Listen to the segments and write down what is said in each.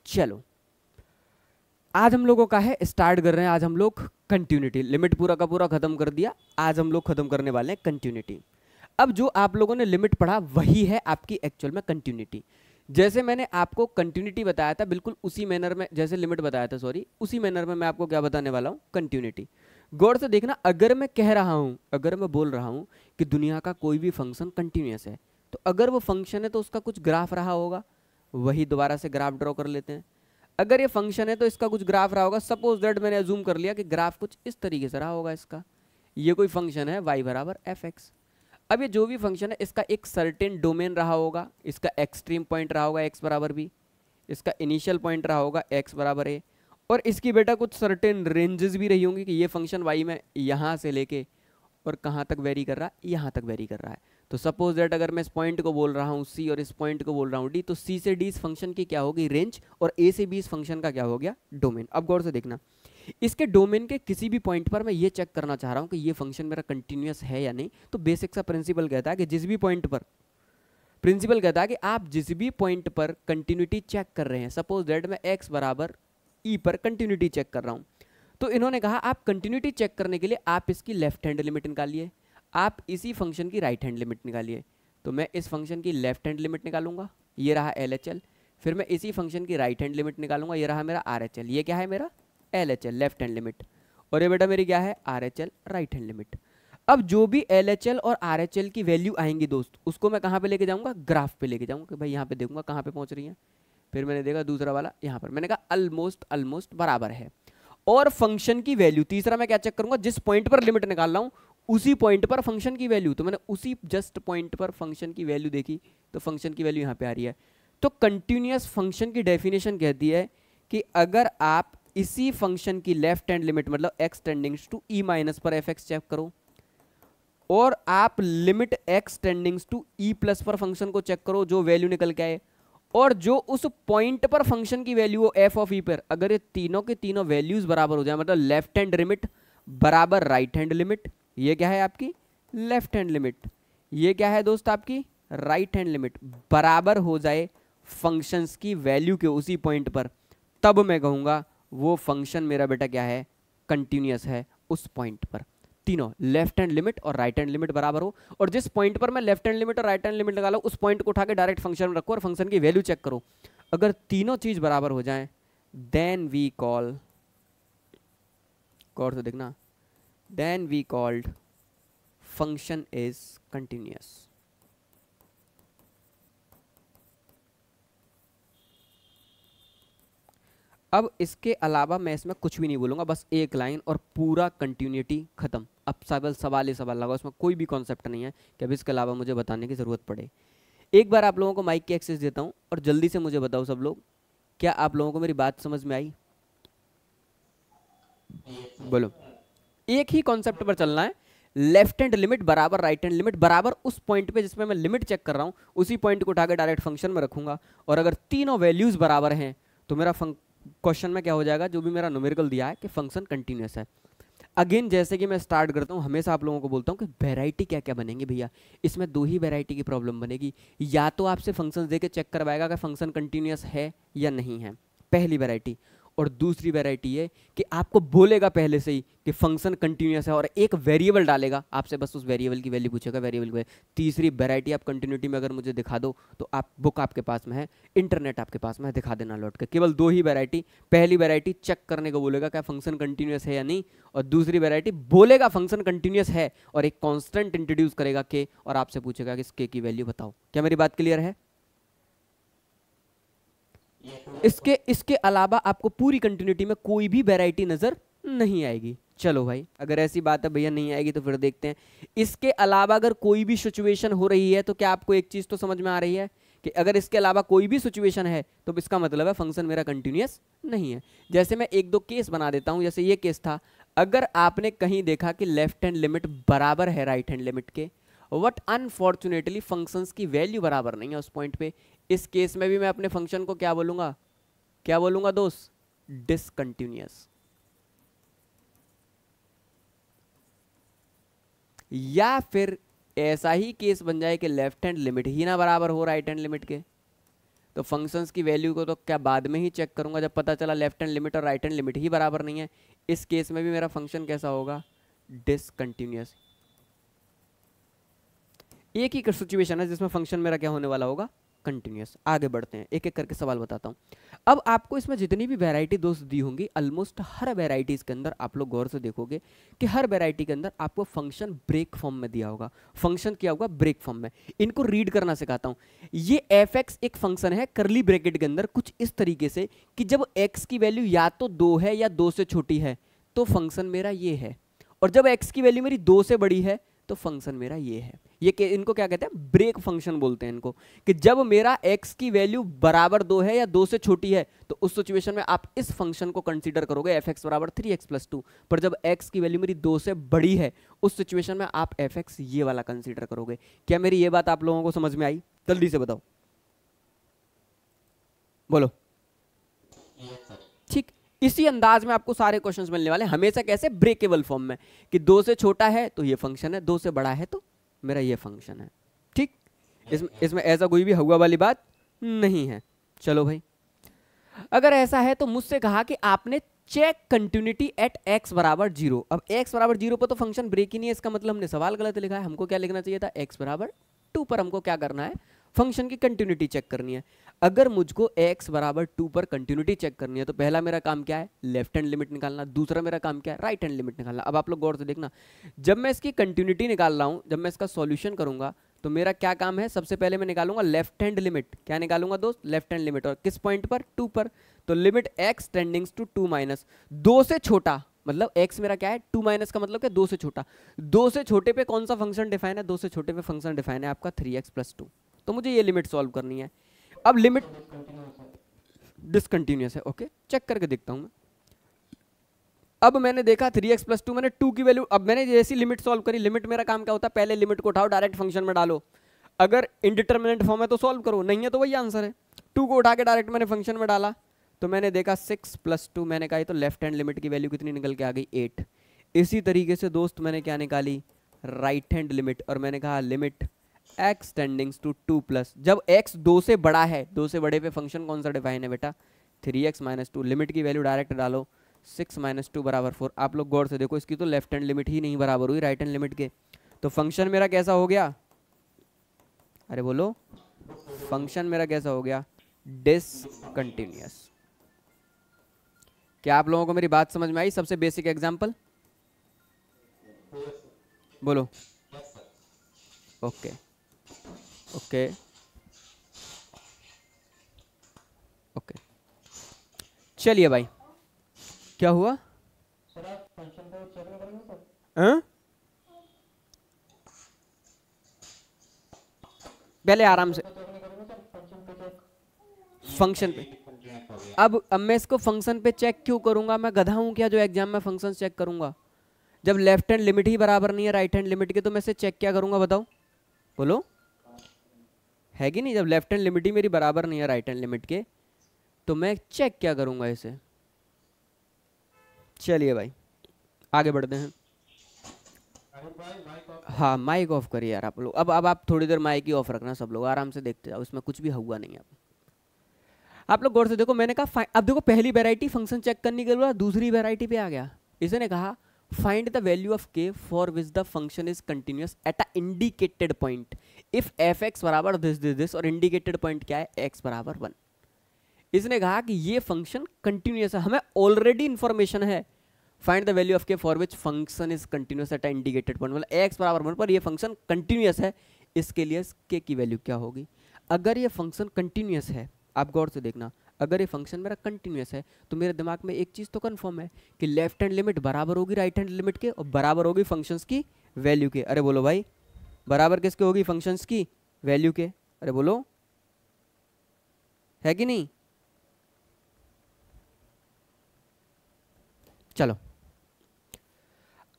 चलो आज हम लोगों का है, स्टार्ट कर रहे हैं आज हम लोग कंटिन्यूटी। लिमिट पूरा का पूरा खत्म कर दिया, आज हम लोग खत्म करने वाले हैं कंटिन्यूटी। अब जो आप लोगों ने लिमिट पढ़ा वही है आपकी एक्चुअल में कंटिन्यूटी। जैसे मैंने आपको कंटिन्यूटी बताया था, बिल्कुल उसी मैनर में जैसे लिमिट बताया था, सॉरी उसी मैनर में मैं आपको क्या बताने वाला हूँ, कंटिन्यूटी। गौर से देखना, अगर मैं कह रहा हूँ, अगर मैं बोल रहा हूँ कि दुनिया का कोई भी फंक्शन कंटिन्यूस है, तो अगर वो फंक्शन है तो उसका कुछ ग्राफ रहा होगा, वही दोबारा से ग्राफ ड्रॉ कर लेते हैं। अगर ये फंक्शन है तो इसका कुछ ग्राफ रहा होगा। सपोज दैट मैंने अज्यूम कर लिया कि ग्राफ कुछ इस तरीके से रहा होगा इसका। ये कोई फंक्शन है y बराबर एफ एक्स। अब ये जो भी फंक्शन है इसका एक सर्टेन डोमेन रहा होगा, इसका एक्सट्रीम पॉइंट रहा होगा x बराबर b, इसका इनिशियल पॉइंट रहा होगा x बराबर a, और इसकी बेटा कुछ सर्टेन रेंजेस भी रही होंगी कि ये फंक्शन y में यहाँ से लेके और कहाँ तक वेरी कर रहा है, यहाँ तक वेरी कर रहा है। तो सपोज दैट अगर मैं इस पॉइंट को बोल रहा हूँ c और इस पॉइंट को बोल रहा हूँ d, तो c से d इस फंक्शन की क्या होगी, रेंज, और a से b इस फंक्शन का क्या हो गया, डोमेन। अब गौर से देखना, इसके डोमेन के किसी भी पॉइंट पर मैं ये चेक करना चाह रहा हूँ कि ये फंक्शन मेरा कंटिन्यूस है या नहीं, तो बेसिक सा प्रिंसिपल कहता है कि जिस भी पॉइंट पर, प्रिंसिपल कहता है कि आप जिस भी पॉइंट पर कंटिन्यूटी चेक कर रहे हैं, सपोज दैट मैं x बराबर e पर कंटिन्यूटी चेक कर रहा हूँ, तो इन्होंने कहा आप कंटिन्यूटी चेक करने के लिए आप इसकी लेफ्ट हैंड लिमिट निकालिए, आप इसी फंक्शन की राइट हैंड लिमिट निकालिए। तो मैं इस फंक्शन की लेफ्ट हैंड लिमिट निकालूंगा, ये रहा LHL, फिर मैं इसी फंक्शन की राइट हैंड लिमिट निकालूंगा, ये रहा मेरा RHL, ये क्या है मेरा LHL लेफ्ट हैंड लिमिट, और ये बेटा मेरी क्या है RHL राइट हैंड लिमिट। अब जो भी LHL और RHL की वैल्यू आएंगी दोस्त, उसको मैं कहाँ पे लेके जाऊंगा, ग्राफ पे लेके जाऊंगा कि भाई यहाँ पे देखूंगा कहाँ पे पहुंच रही है। फिर मैंने देखा दूसरा वाला यहाँ पर, मैंने कहा ऑलमोस्ट बराबर है। और फंक्शन की वैल्यू, तीसरा मैं क्या चेक करूंगा, जिस पॉइंट पर लिमिट निकाल रहा हूं उसी पॉइंट पर फंक्शन की वैल्यू, तो मैंने उसी जस्ट पॉइंट पर फंक्शन की वैल्यू देखी, तो फंक्शन की वैल्यू यहाँ पे आ रही है। तो कंटिन्यूअस फंक्शन की डेफिनेशन कहती है कि अगर आप इसी फंक्शन की लेफ्ट हैंड लिमिट मतलब x tendings to e minus पर एफ एक्स चेक करो, और आप limit x tendings to e plus पर फंक्शन को चेक करो जो वैल्यू निकल के आए, और जो उस पॉइंट पर फंक्शन की वैल्यू हो f ऑफ e पर, अगर ये तीनों के तीनों वैल्यूज बराबर हो जाए, मतलब लेफ्ट हैंड लिमिट बराबर राइट हैंड लिमिट, ये क्या है आपकी लेफ्ट हैंड लिमिट, ये क्या है दोस्त आपकी राइट हैंड लिमिट, बराबर हो जाए फंक्शंस की वैल्यू के उसी पॉइंट पर, तब मैं कहूंगा वो फंक्शन मेरा बेटा क्या है, कंटिन्यूअस है उस पॉइंट पर। तीनों लेफ्ट हैंड लिमिट और राइट हैंड लिमिट बराबर हो, और जिस पॉइंट पर मैं लेफ्ट हैंड लिमिट और राइट हैंड लिमिट लगा लो उस पॉइंट को उठा के डायरेक्ट फंक्शन में रखो और फंक्शन की वैल्यू चेक करो। अगर तीनों चीज बराबर हो जाएं, देन वी कॉल, गौर से देखना, then we called function is continuous. अब इसके अलावा मैं इसमें कुछ भी नहीं बोलूंगा, बस एक लाइन और पूरा कंटिन्यूटी खत्म। अब सवाल ही सवाल लगा, उसमें कोई भी कॉन्सेप्ट नहीं है कि अब इसके अलावा मुझे बताने की जरूरत पड़े। एक बार आप लोगों को माइक की एक्सेस देता हूं और जल्दी से मुझे बताओ सब लोग, क्या आप लोगों को मेरी बात समझ में आई? बोलो। एक ही कॉन्सेप्ट पर चलना है, लेफ्ट हैंड लिमिट बराबर राइट हैंड लिमिट बराबर उस पॉइंट पे जिसमें मैं लिमिट चेक कर रहा हूं, उसी पॉइंट को उठाकर डायरेक्ट फंक्शन में रखूंगा, और अगर तीनों वैल्यूज बराबर हैं तो मेरा क्वेश्चन में क्या हो जाएगा, जो भी मेरा न्यूमेरिकल दिया है कि फंक्शन कंटिन्यूअस है। अगेन जैसे कि मैं स्टार्ट करता हूं, हमेशा आप लोगों को बोलता हूं कि वैरायटी क्या क्या बनेंगे भैया, इसमें दो ही वैरायटी की प्रॉब्लम बनेगी, या तो आपसे फंक्शन देके चेक करवाएगा कि फंक्शन कंटिन्यूअस है या नहीं है, पहली वैरायटी, और दूसरी वैरायटी है कि आपको बोलेगा पहले से ही कि फंक्शन कंटिन्यूअस है और एक वेरिएबल डालेगा, आपसे बस उस वेरिएबल की वैल्यू पूछेगा, वेरिएबल की। तीसरी वैरायटी आप कंटिन्यूटी में अगर मुझे दिखा दो तो आप, बुक आपके पास में है, इंटरनेट आपके पास में है, दिखा देना लौट के। केवल दो ही वैरायटी, पहली वैरायटी चेक करने को बोलेगा क्या फंक्शन कंटिन्यूअस है या नहीं, और दूसरी वैरायटी बोलेगा फंक्शन कंटिन्यूअस है और एक कॉन्स्टेंट इंट्रोड्यूस करेगा के, और आपसे पूछेगा कि इस के की वैल्यू बताओ। क्या मेरी बात क्लियर है? इसके अलावा आपको पूरी कंटिन्यूटी में कोई भी वैरायटी नजर नहीं आएगी। चलो भाई, अगर ऐसी बात है भैया नहीं आएगी तो फिर देखते हैं। इसके अलावा अगर कोई भी सिचुएशन हो रही है तो क्या आपको एक चीज तो समझ में आ रही है कि अगर इसके अलावा कोई भी सिचुएशन है तो इसका मतलब है फंक्शन मेरा कंटिन्यूअस नहीं है। जैसे मैं एक दो केस बना देता हूं, जैसे ये केस था, अगर आपने कहीं देखा कि लेफ्ट हैंड लिमिट बराबर है राइट हैंड लिमिट के, बट अनफॉर्चुनेटली फंक्शंस की वैल्यू बराबर नहीं है उस पॉइंट पे, इस केस में भी मैं अपने फंक्शन को क्या बोलूंगा दोस्त, डिसकंटिन्यूअस। या फिर ऐसा ही केस बन जाए कि लेफ्ट हैंड लिमिट ही ना बराबर हो राइट हैंड लिमिट के, तो फंक्शंस की वैल्यू को तो क्या बाद में ही चेक करूंगा जब पता चला लेफ्ट हैंड लिमिट और राइट हैंड लिमिट ही बराबर नहीं है। इस केस में भी मेरा फंक्शन कैसा होगा, डिसकंटिन्यूअस। एक ही सिचुएशन है जिसमें फंक्शन मेरा क्या होने वाला होगा, कंटिन्यूअस। आगे बढ़ते हैं, एक एक करके सवाल बताता हूँ। अब आपको इसमें जितनी भी वैरायटी दोस्त दी होंगी, ऑलमोस्ट हर वैरायटीज के अंदर आप लोग गौर से देखोगे कि हर वैरायटी के अंदर आपको फंक्शन ब्रेक फॉर्म में दिया होगा। फंक्शन क्या होगा, ब्रेक फॉर्म में। इनको रीड करना सिखाता हूँ। ये f(x) एक फंक्शन है करली ब्रैकेट के अंदर कुछ इस तरीके से कि जब x की वैल्यू या तो 2 है या 2 से छोटी है तो फंक्शन मेरा ये है, और जब x की वैल्यू मेरी 2 से बड़ी है तो फंक्शन मेरा ये है। ये इनको क्या कहते हैं, ब्रेक फंक्शन बोलते हैं इनको। कि जब मेरा x की वैल्यू बराबर 2 है या 2 से छोटी है तो उस सिचुएशन में आप इस फंक्शन को कंसीडर करोगे f(x) बराबर 3x + 2। पर जब x की वैल्यू मेरी 2 से बड़ी है उस सिचुएशन में आप f(x) ये वाला कंसीडर करोगे। क्या मेरी ये बात आप लोगों को समझ में आई? जल्दी से बताओ, बोलो। ठीक इसी अंदाज में आपको सारे क्वेश्चंस मिलने वाले हैं, हमेशा कैसे, ब्रेकेबल फॉर्म में, कि 2 से छोटा है तो ये फंक्शन है, 2 से बड़ा है तो मेरा ये फंक्शन है। ठीक, इसमें ऐसा कोई भी हुआ वाली बात नहीं है। चलो भाई, अगर ऐसा है तो मुझसे कहा कि आपने चेक कंटिन्यूटी एट x बराबर 0। अब x बराबर 0 पर तो फंक्शन ब्रेक ही नहीं है, इसका मतलब हमने सवाल गलत लिखा है। हमको क्या लिखना चाहिए था, x बराबर 2 पर हमको क्या करना है, फंक्शन की कंटिन्यूटी चेक करनी है। अगर मुझको x बराबर 2 पर कंटिन्यूटी चेक करनी है तो पहला मेरा काम क्या है, लेफ्ट हैंड लिमिट निकालना। दूसरा मेरा काम क्या है, राइट हैंड लिमिट निकालना। अब आप लोग गौर से देखना, जब मैं इसकी कंटिन्यूटी निकाल रहा हूं, जब मैं इसका सॉल्यूशन करूंगा तो मेरा क्या काम है, सबसे पहले मैं निकालूंगा लेफ्ट हैंड लिमिट। क्या निकालूंगा दोस्त, लेफ्ट हैंड लिमिट। और किस पॉइंट पर, 2 पर। तो limit x tendings to 2 minus 2 से छोटा, मतलब x मेरा क्या है, 2 माइनस का मतलब क्या, 2 से छोटा। 2 से छोटे पे कौन सा फंक्शन डिफाइन है, 2 से छोटे पे फंक्शन डिफाइन है आपका 3x + 2। तो मुझे ये लिमिट सॉल्व करनी है। अब लिमिट डिसकंटिन्यूअस है, ओके, चेक करके देखता हूं मैं। अब मैंने देखा 3x + 2, मैंने 2 की वैल्यू, अब मैंने जैसी लिमिट सॉल्व करी, लिमिट मेरा काम क्या होता है, पहले लिमिट को उठाओ डायरेक्ट फंक्शन में डालो। अगर इनडिटरमिनेट फॉर्म है तो सॉल्व करो, नहीं है तो वही आंसर है। 2 को उठा के डायरेक्ट मैंने फंक्शन में डाला तो मैंने देखा 6 + 2, मैंने कहा तो लेफ्ट हैंड लिमिट की वैल्यू कितनी निकल के आ गई, 8। इसी तरीके से दोस्त मैंने क्या निकाली, राइट हैंड लिमिट, और मैंने कहा लिमिट x टेंडिंग्स टू 2+। जब x 2 से बड़ा है, 2 से बड़े पे फंक्शन कौन सा डिफाइन है बेटा, 3x - 2। लिमिट की वैल्यू डायरेक्ट डालो, 6 - 2 = 4। आप लोग गौर से देखो, इसकी तो लेफ्ट हैंड लिमिट ही नहीं बराबर हुई राइट हैंड लिमिट के, तो फंक्शन मेरा कैसा हो गया, अरे बोलो, फंक्शन मेरा कैसा हो गया, डिसकंटिन्यूअस। क्या आप लोगों को मेरी बात समझ में आई? सबसे बेसिक एग्जांपल बोलो। ओके ओके ओके, चलिए भाई, क्या हुआ? पहले आराम से फंक्शन पे। अब मैं इसको फंक्शन पे चेक क्यों करूंगा, मैं गधा हूं क्या जो एग्जाम में फंक्शन चेक करूंगा? जब लेफ्ट हैंड लिमिट ही बराबर नहीं है राइट हैंड लिमिट के तो मैं इसे चेक क्या करूंगा, बताओ, बोलो, है कि नहीं? जब लेफ्ट हैंड लिमिट ही मेरी बराबर नहीं है राइट हैंड लिमिट के तो मैं चेक क्या करूंगा इसे। चलिए भाई, आगे बढ़ते हैं। हाँ, माइक ऑफ करिए यार आप लोग। अब आप थोड़ी देर माइक ही ऑफ रखना, सब लोग आराम से देखते जाओ, इसमें कुछ भी हुआ नहीं है। आप लोग गौर से देखो, मैंने कहा अब देखो, पहली वैरायटी फंक्शन चेक करने के बाद दूसरी वैरायटी पे आ गया। इसने कहा find the value of k for which the function is continuous at a indicated point if f(x) बराबर दिस, और इंडिकेटेड पॉइंट क्या है, x बराबर 1। इसने कहा कि ये फंक्शन कंटिन्यूअस है, हमें ऑलरेडी इंफॉर्मेशन है। Find the value of k for which function is continuous at a indicated point, मतलब x बराबर 1 पर ये फंक्शन कंटिन्यूअस है, इसके लिए k की वैल्यू क्या होगी। अगर ये फंक्शन कंटिन्यूअस है, आप गौर से देखना, अगर ये फंक्शन मेरा कंटिन्यूअस है तो मेरे दिमाग में एक चीज़ तो कंफर्म है कि लेफ्ट हैंड लिमिट बराबर होगी राइट हैंड लिमिट के, और बराबर होगी फंक्शंस की वैल्यू के। अरे बोलो भाई, बराबर किसके होगी, फंक्शंस की वैल्यू के। अरे बोलो, है कि नहीं? चलो,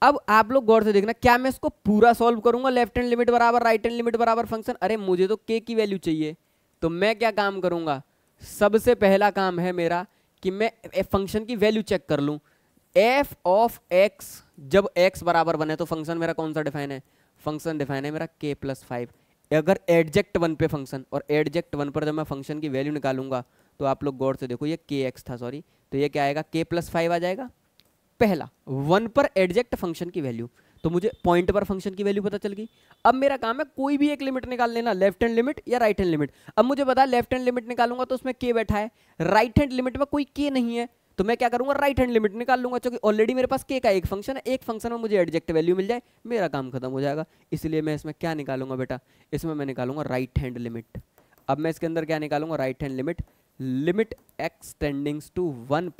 अब आप लोग गौर से देखना, क्या मैं इसको पूरा सॉल्व करूंगा, लेफ्ट हैंड लिमिट बराबर राइट हैंड लिमिट बराबर फंक्शन? अरे मुझे तो k की वैल्यू चाहिए, तो मैं क्या काम करूंगा, सबसे पहला काम है मेरा कि मैं फंक्शन की वैल्यू चेक कर लूं। f ऑफ x जब x बराबर बने तो फंक्शन मेरा कौन सा डिफाइन है, फंक्शन डिफाइन है मेरा k + 5। अगर एडजेक्ट वन पे फंक्शन, और एडजेक्ट वन पर जब मैं फंक्शन की वैल्यू निकालूंगा तो आप लोग गौर से देखो, ये के एक्स था सॉरी, तो ये क्या आएगा, के प्लस 5 आ जाएगा। पहला वन पर एडजेक्ट फंक्शन की वैल्यू, तो मुझे पॉइंट पर फंक्शन की वैल्यू पता चल गई। अब मेरा काम है कोई भी एक लिमिट निकाल लेना, लेफ्ट हैंड लिमिट या राइट हैंड लिमिट। अब मुझे पता है लेफ्ट हैंड लिमिट निकालूंगा तो उसमें के बैठा है, राइट हैंड लिमिट में कोई के नहीं है, तो मैं क्या करूंगा, राइट हैंड लिमिट निकाल लूंगा, क्योंकि ऑलरेडी मेरे पास के का एक फंक्शन है, एक फंक्शन में मुझे एडजेक्ट वैल्यू मिल जाए, मेरा काम खत्म हो जाएगा। इसलिए मैं इसमें क्या निकालूंगा बेटा, इसमें मैं निकालूंगा राइट हैंड लिमिट। अब मैं इसके अंदर क्या निकालूंगा, right hand limit, limit x tendings to 1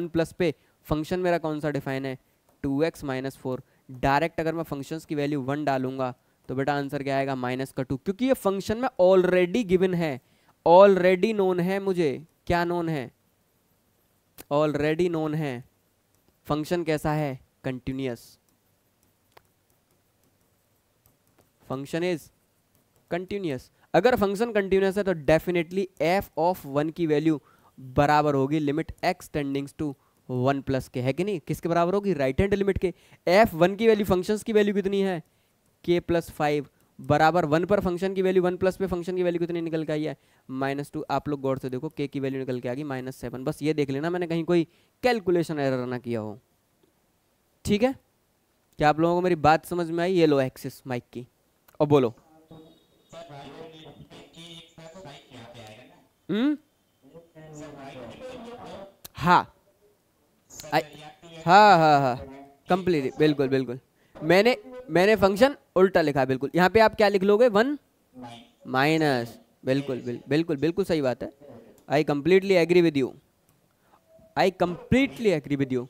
plus पे फंक्शन मेरा कौन सा डिफाइन है, 2x माइनस 4। डायरेक्ट अगर मैं फंक्शंस की वैल्यू 1 डालूंगा तो बेटा आंसर क्या आएगा, -2, क्योंकि ये फंक्शन में ऑलरेडी गिवन है, ऑलरेडी नोन है मुझे, क्या नोन है, ऑलरेडी नोन है। फंक्शन कैसा है, कंटिन्यूअस, फंक्शन इज कंटिन्यूअस। अगर फंक्शन कंटिन्यूअस है तो डेफिनेटली एफ ऑफ 1 की वैल्यू बराबर होगी limit x tendings to 1 plus के, है कि नहीं, किसके बराबर होगी, राइट हैंड लिमिट के। एफ 1 की वैल्यू, फंक्शंस की वैल्यू कितनी है, के प्लस 5 बराबर 1 पर फंक्शन की वैल्यू, 1 प्लस पे फंक्शन की वैल्यू कितनी निकल के आई है, -2। आप लोग गौर से देखो, के की वैल्यू निकल के आ गई -7। बस ये देख लेना मैंने कहीं कोई कैलकुलेशन एरर ना किया हो, ठीक है। क्या आप लोगों को मेरी बात समझ में आई, ये लो एक्सिस माइक की, और बोलो। हाँ हाँ हाँ हाँ कंप्लीटली, बिल्कुल बिल्कुल, मैंने फंक्शन उल्टा लिखा, बिल्कुल। यहाँ पे आप क्या लिख लोगे, 1 माइनस, बिल्कुल बिल्कुल बिल्कुल सही बात है। I completely agree with you, I completely agree with you.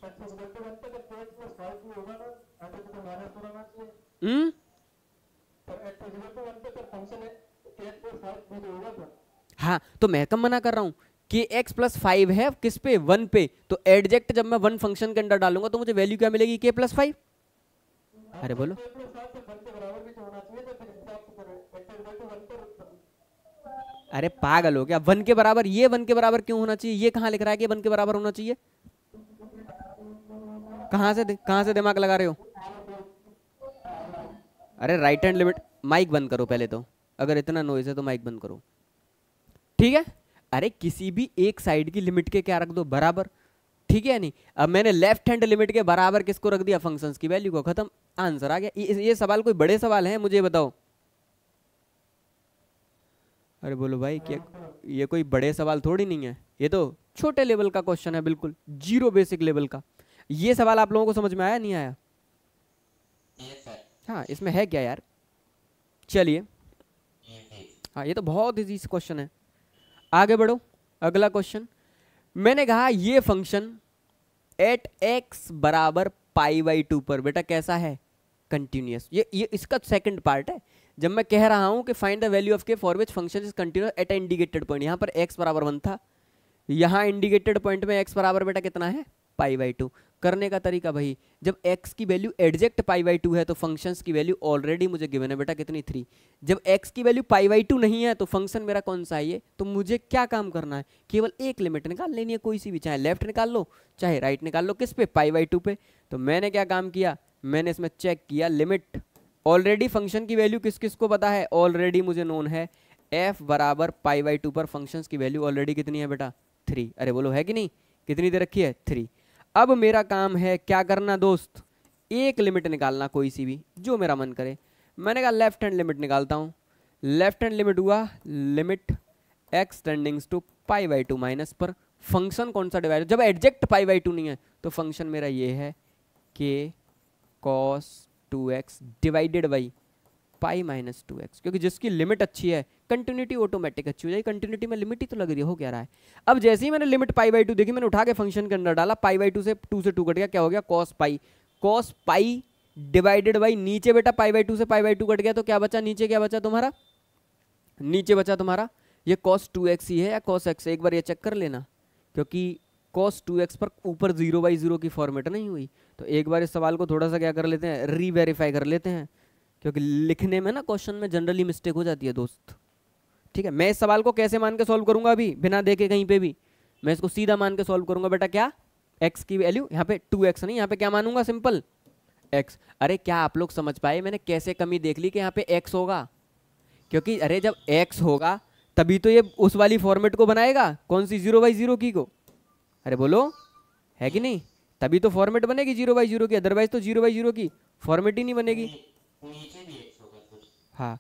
हाँ तो मैं कम मना कर रहा हूँ कि x प्लस 5 है किस पे, 1 पे, तो एडजेक्ट जब मैं 1 फंक्शन के अंदर डालूंगा तो मुझे वैल्यू क्या मिलेगी, k प्लस 5। अरे बोलो, अरे पागल हो क्या, 1 के बराबर, ये 1 के बराबर क्यों होना चाहिए, ये कहाँ लिख रहा है कि 1 के बराबर होना चाहिए, कहाँ से दिमाग लगा रहे हो। अरे राइट हैंड लिमिट, माइक बंद करो पहले तो, अगर इतना नॉइज है तो माइक बंद करो, ठीक है। अरे किसी भी एक साइड की लिमिट के क्या रख दो, बराबर, ठीक है नहीं। अब मैंने लेफ्ट हैंड लिमिट के बराबर किसको रख दिया, फंक्शंस की वैल्यू को, खत्म, आंसर आ गया। ये सवाल कोई बड़े सवाल हैं, मुझे बताओ। अरे बोलो भाई, क्या ये कोई बड़े सवाल थोड़ी नहीं है, ये तो छोटे लेवल का क्वेश्चन है, बिल्कुल जीरो बेसिक लेवल का। ये सवाल आप लोगों को समझ में आया नहीं आया, हाँ इसमें है क्या यार, चलिए, हाँ ये तो बहुत इजी क्वेश्चन है। आगे बढ़ो, अगला क्वेश्चन। मैंने कहा ये फंक्शन एट x बराबर π/2 पर बेटा कैसा है, कंटिन्यूअस। ये इसका सेकंड पार्ट है। जब मैं कह रहा हूं कि फाइंड द वैल्यू ऑफ के for which function is continuous at A indicated point, यहां पर x बराबर 1 था, यहां इंडिकेटेड पॉइंट में x बराबर बेटा कितना है, π/2। करने का तरीका भाई, जब x की वैल्यू एडजेक्ट π/2 है तो फंक्शंस की वैल्यू ऑलरेडी मुझे गिवन है बेटा कितनी, 3। जब x की वैल्यू π/2 नहीं है तो फंक्शन मेरा कौन सा है ये, तो मुझे क्या काम करना है, केवल एक लिमिट निकाल लेनी है, कोई सी भी, चाहे लेफ्ट निकाल लो चाहे राइट निकाल लो, किस पे, π/2 पे। तो मैंने क्या काम किया, मैंने इसमें चेक किया लिमिट, ऑलरेडी फंक्शन की वैल्यू किस किस को पता है, ऑलरेडी मुझे नोन है, f बराबर π/2 पर फंक्शंस की वैल्यू ऑलरेडी कितनी है बेटा, 3। अरे बोलो है कि नहीं, कितनी दे रखी है, 3। अब मेरा काम है क्या करना दोस्त, एक लिमिट निकालना कोई सी भी जो मेरा मन करे। मैंने कहा लेफ्ट हैंड लिमिट निकालता हूँ, लेफ्ट हैंड लिमिट हुआ limit x tendings to π/2 minus पर फंक्शन कौन सा डिवाइड, जब एडजेक्ट π/2 नहीं है तो फंक्शन मेरा ये है k cos 2x divided by π-2x, क्योंकि जिसकी लिमिट अच्छी है कंटिन्यूटी ऑटोमेटिक अच्छी हो जाएगी। कंटिन्यूटी में लिमिट ही तो लग रही है, हो क्या रहा है। अब जैसे ही मैंने लिमिट π/2 देखी, मैंने उठा के फंक्शन के अंदर डाला, π/2 से 2 कट गया, क्या हो गया, cos π डिवाइडेड बाई, नीचे बेटा π/2 से π/2 कट गया तो क्या बचा, नीचे क्या बचा तुम्हारा, नीचे बचा तुम्हारा ये cos 2x ही है या cos x, एक बार ये चेक कर लेना, क्योंकि cos 2x पर ऊपर 0/0 की फॉर्मेट नहीं हुई। तो एक बार इस सवाल को थोड़ा सा क्या कर लेते हैं, रीवेरीफाई कर लेते हैं, क्योंकि लिखने में ना क्वेश्चन में जनरली मिस्टेक हो जाती है दोस्त, ठीक है। मैं इस सवाल को कैसे मान के सॉल्व करूंगा, अभी बिना देखे कहीं पे भी, मैं इसको सीधा मान के सॉल्व करूंगा बेटा, क्या, x की वैल्यू यहाँ पे 2x नहीं, यहाँ पे क्या मानूंगा, सिंपल x। अरे क्या आप लोग समझ पाए मैंने कैसे कमी देख ली कि यहाँ पे x होगा, क्योंकि अरे जब x होगा तभी तो ये उस वाली फॉर्मेट को बनाएगा, कौन सी 0/0 की को, अरे बोलो है कि नहीं, तभी तो फॉर्मेट बनेगी 0/0 की, अदरवाइज तो 0/0 की फॉर्मेट ही नहीं बनेगी। नीचे भी x होगा फिर। हाँ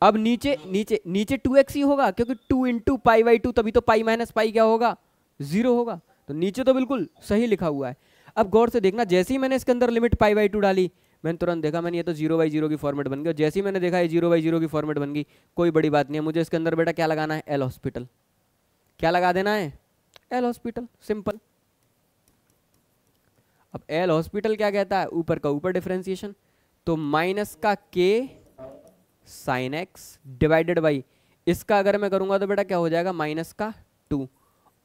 अब नीचे नीचे नीचे 2x ही होगा, क्योंकि 2 इंटू π/2, तभी तो पाई माइनस पाई क्या होगा, 0 होगा। तो नीचे तो बिल्कुल सही लिखा हुआ है। अब गौर से देखना, जैसे ही मैंने इसके अंदर लिमिट π/2 डाली, मैंने तुरंत देखा मैंने ये तो 0/0 की फॉर्मेट बन गई, और जैसे ही मैंने देखा ये 0/0 की फॉर्मेट बन गई, कोई बड़ी बात नहीं है, मुझे इसके अंदर बेटा क्या लगाना है, एल हॉस्पिटल, क्या लगा देना है, एल हॉस्पिटल, सिंपल। अब एल हॉस्पिटल क्या कहता है, ऊपर का ऊपर डिफरेंशिएशन, तो माइनस का के साइन एक्स डिवाइडेड बाई, इसका अगर मैं करूंगा तो बेटा क्या हो जाएगा, माइनस का 2,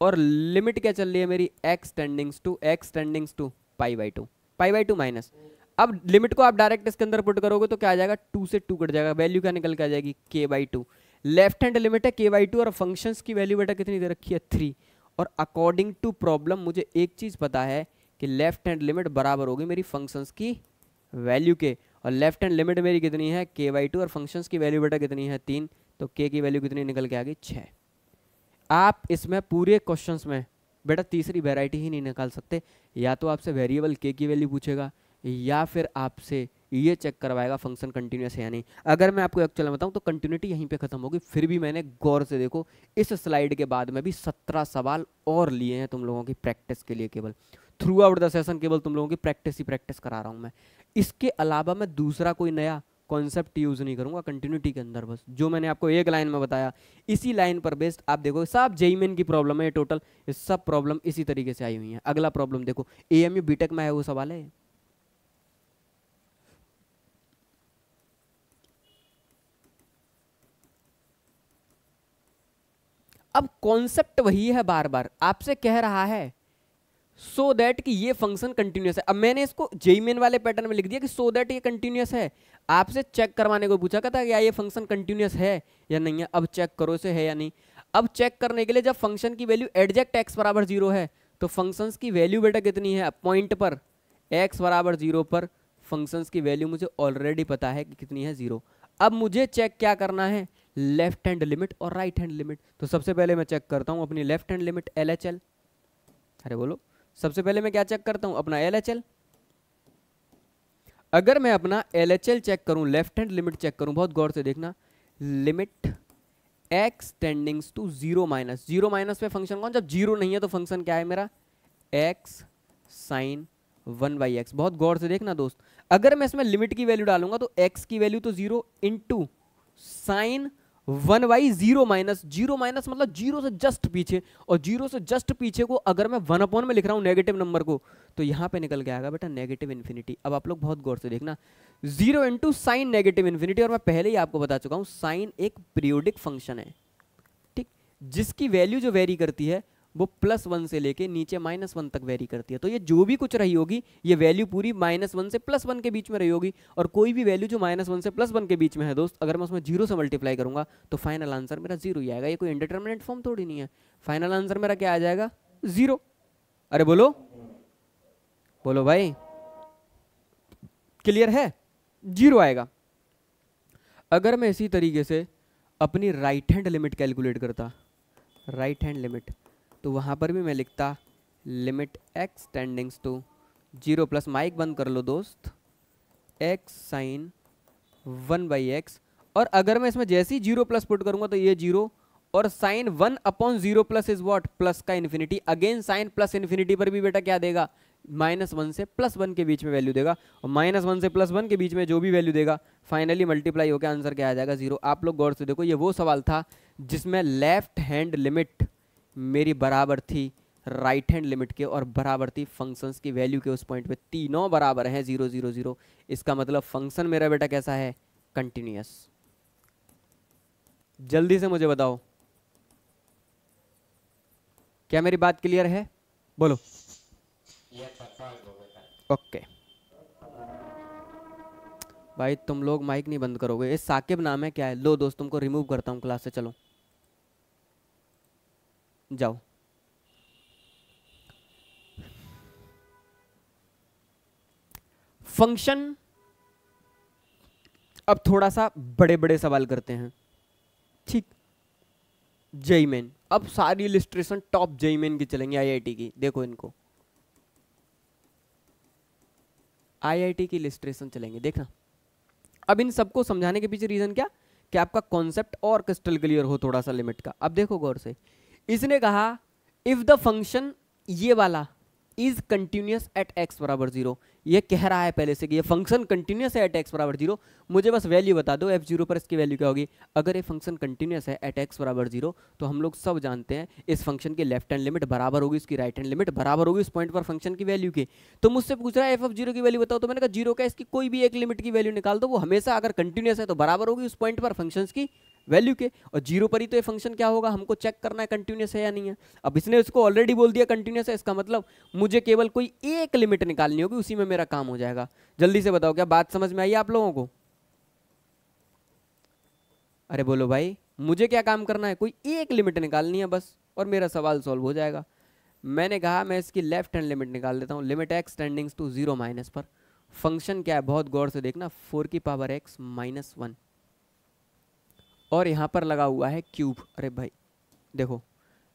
और लिमिट क्या चल रही है मेरी, x टेंडिंग्स टू π/2 माइनस। अब लिमिट को आप डायरेक्ट इसके अंदर पुट करोगे तो क्या आ जाएगा, 2 से 2 कट जाएगा, वैल्यू क्या निकल के आ जाएगी, k/2। लेफ्ट हैंड लिमिट है k/2, और फंक्शंस की वैल्यू बेटा कितनी दे रखी है, 3। और अकॉर्डिंग टू प्रॉब्लम मुझे एक चीज पता है कि लेफ्ट हैंड लिमिट बराबर होगी मेरी फंक्शंस की वैल्यू के, और लेफ्ट हैंड लिमिट मेरी कितनी है, k/2, और फंक्शंस की वैल्यू बेटा कितनी है, 3, तो k की वैल्यू कितनी निकल के आ गई, 6। आप इसमें पूरे क्वेश्चंस में बेटा तीसरी वैरायटी ही नहीं निकाल सकते, या तो आपसे वेरिएबल k की वैल्यू पूछेगा, या फिर आपसे ये चेक करवाएगा फंक्शन कंटिन्यूअस है या नहीं। अगर मैं आपको एक्चुअली बताऊं तो कंटिन्यूटी यहीं पे खत्म होगी, फिर भी मैंने गौर से देखो इस स्लाइड के बाद में भी 17 सवाल और लिए हैं तुम लोगों की प्रैक्टिस के लिए, केवल थ्रू आउट द सेशन केवल तुम लोगों की प्रैक्टिस ही प्रैक्टिस करा रहा हूं मैं। इसके अलावा मैं दूसरा कोई नया कॉन्सेप्ट यूज नहीं करूंगा कंटिन्यूटी के अंदर, बस जो मैंने आपको एक लाइन में बताया इसी लाइन पर बेस्ड आप देखो, सब जेईई मेन की प्रॉब्लम है टोटल, ये सब प्रॉब्लम इसी तरीके से आई हुई है। अगला प्रॉब्लम देखो, एएमयू बीटेक में है वो सवाल है। अब कॉन्सेप्ट वही है, बार बार आपसे कह रहा है सो दैट कि ये फंक्शन कंटिन्यूअस है। अब मैंने इसको जेईई मेन वाले पैटर्न में लिख दिया कि सो दैट ये कंटिन्यूअस है, आपसे चेक करवाने को पूछा था क्या ये फंक्शन कंटिन्यूअस है या नहीं है, अब चेक करो इसे है या नहीं। अब चेक करने के लिए जब फंक्शन की वैल्यू एडजेक्ट x बराबर 0 है, तो फंक्शंस की वैल्यू बेटा कितनी है, पॉइंट पर x बराबर 0 पर फंक्शंस की वैल्यू मुझे ऑलरेडी पता है कि कितनी है, 0। अब मुझे चेक क्या करना है, लेफ्ट हैंड लिमिट और राइट हैंड लिमिट। तो सबसे पहले मैं चेक करता हूं अपनी लेफ्ट हैंड लिमिट LHL, अरे बोलो, सबसे पहले मैं क्या चेक करता हूं, अपना LHL। अगर मैं अपना LHL चेक करूं, लेफ्ट हैंड लिमिट चेक करूं, बहुत गौर से देखना, limit x tendings to 0 minus पे फंक्शन कौन, जब 0 नहीं है तो फंक्शन क्या है मेरा, x साइन 1/x। बहुत गौर से देखना दोस्त, अगर मैं इसमें लिमिट की वैल्यू डालूंगा तो x की वैल्यू तो 0 इंटू साइन 1/0 माइनस, 0 माइनस मतलब 0 से जस्ट पीछे, और 0 से जस्ट पीछे को अगर मैं 1 में लिख रहा हूं नेगेटिव नंबर को, तो यहां पे निकल के आएगा बेटा नेगेटिव इन्फिनिटी। अब आप लोग बहुत गौर से देखना, 0 इंटू साइन नेगेटिव इन्फिनिटी, और मैं पहले ही आपको बता चुका हूं साइन एक पीरियोडिक फंक्शन है, ठीक, जिसकी वैल्यू जो वेरी करती है वो +1 से लेके नीचे -1 तक वेरी करती है। तो ये जो भी कुछ रही होगी ये वैल्यू पूरी -1 से +1 के बीच में रही होगी, और कोई भी वैल्यू जो -1 से +1 के बीच में है दोस्त, अगर मैं उसमें 0 से मल्टीप्लाई करूंगा तो फाइनल आंसर मेरा 0 ही आएगा। ये कोई इंडिटरमिनेट फॉर्म थोड़ी नहीं है, फाइनल आंसर मेरा क्या आ जाएगा, 0। अरे बोलो बोलो भाई, क्लियर है, 0 आएगा। अगर मैं इसी तरीके से अपनी राइट हैंड लिमिट कैलकुलेट करता, राइट हैंड लिमिट, तो वहाँ पर भी मैं लिखता limit x tendings to 0 plus, mic बंद कर लो दोस्त, x साइन 1/x, और अगर मैं इसमें जैसे ही 0 प्लस पुट करूंगा तो ये 0, और sine 1/0 plus is what, plus का infinity, again sine plus infinity पर भी बेटा क्या देगा, -1 से +1 के बीच में वैल्यू देगा, और -1 से +1 के बीच में जो भी वैल्यू देगा फाइनली मल्टीप्लाई होकर आंसर क्या आ जाएगा, 0। आप लोग गौर से देखो, ये वो सवाल था जिसमें लेफ्ट हैंड लिमिट मेरी बराबर थी राइट हैंड लिमिट के, और बराबर थी फंक्शंस की वैल्यू के उस पॉइंट पे, तीनों बराबर हैं 0 0 0। इसका मतलब फंक्शन मेरा बेटा कैसा है, कंटिन्यूअस। जल्दी से मुझे बताओ क्या मेरी बात क्लियर है, बोलो। ओके भाई, तुम लोग माइक नहीं बंद करोगे, ये साकिब नाम है क्या है, लो दोस्त तुमको रिमूव करता हूं क्लास से, चलो जाओ। फंक्शन, अब थोड़ा सा बड़े बड़े सवाल करते हैं। ठीक। जेई मेन, अब सारी इलिस्ट्रेशन टॉप जेई मेन की चलेंगे आईआईटी की। देखो इनको आईआईटी की इलिस्ट्रेशन चलेंगे, देखना। अब इन सबको समझाने के पीछे रीजन क्या, कि आपका कॉन्सेप्ट और क्रिस्टल क्लियर हो थोड़ा सा लिमिट का। अब देखो गौर से, इसने कहा इफ द फंक्शन ये वाला इज कंटिन्यूस एट एक्स बराबर 0, ये कह रहा है पहले से कि ये फंक्शन कंटिन्यूस है एट एक्स बराबर 0। मुझे बस वैल्यू बता दो f0 पर इसकी वैल्यू क्या होगी। अगर ये फंक्शन कंटिन्यूस है एट एक्स बराबर 0 तो हम लोग सब जानते हैं इस फंक्शन की लेफ्ट हैंड लिमिट बराबर होगी इसकी राइट हैंड लिमिट बराबर होगी इस पॉइंट पर फंक्शन की वैल्यू के। तो मुझसे पूछ रहा है f(0) की वैल्यू बताओ, तो मैंने कहा 0 का इसकी कोई भी एक लिमिट की वैल्यू निकाल दो, वो हमेशा अगर कंटिन्यूस है तो बराबर होगी उस पॉइंट पर फंक्शन की वैल्यू के, और 0 पर ही तो ये फंक्शन क्या होगा, हमको चेक करना है कंटिन्यूस है या नहीं है। अब इसने उसको ऑलरेडी बोल दिया कंटिन्यूस है, इसका मतलब मुझे केवल कोई एक लिमिट निकालनी होगी, उसी में मेरा काम हो जाएगा। जल्दी से बताओ क्या बात समझ में आई आप लोगों को? अरे बोलो भाई, मुझे क्या काम करना है, कोई एक लिमिट निकालनी है बस, और मेरा सवाल सॉल्व हो जाएगा। मैंने कहा मैं इसकी लेफ्ट हैंड लिमिट निकाल देता हूँ, limit x tendings to 0 minus पर फंक्शन क्या है, बहुत गौर से देखना, 4 की पावर x माइनस 1, और यहाँ पर लगा हुआ है क्यूब। अरे भाई देखो,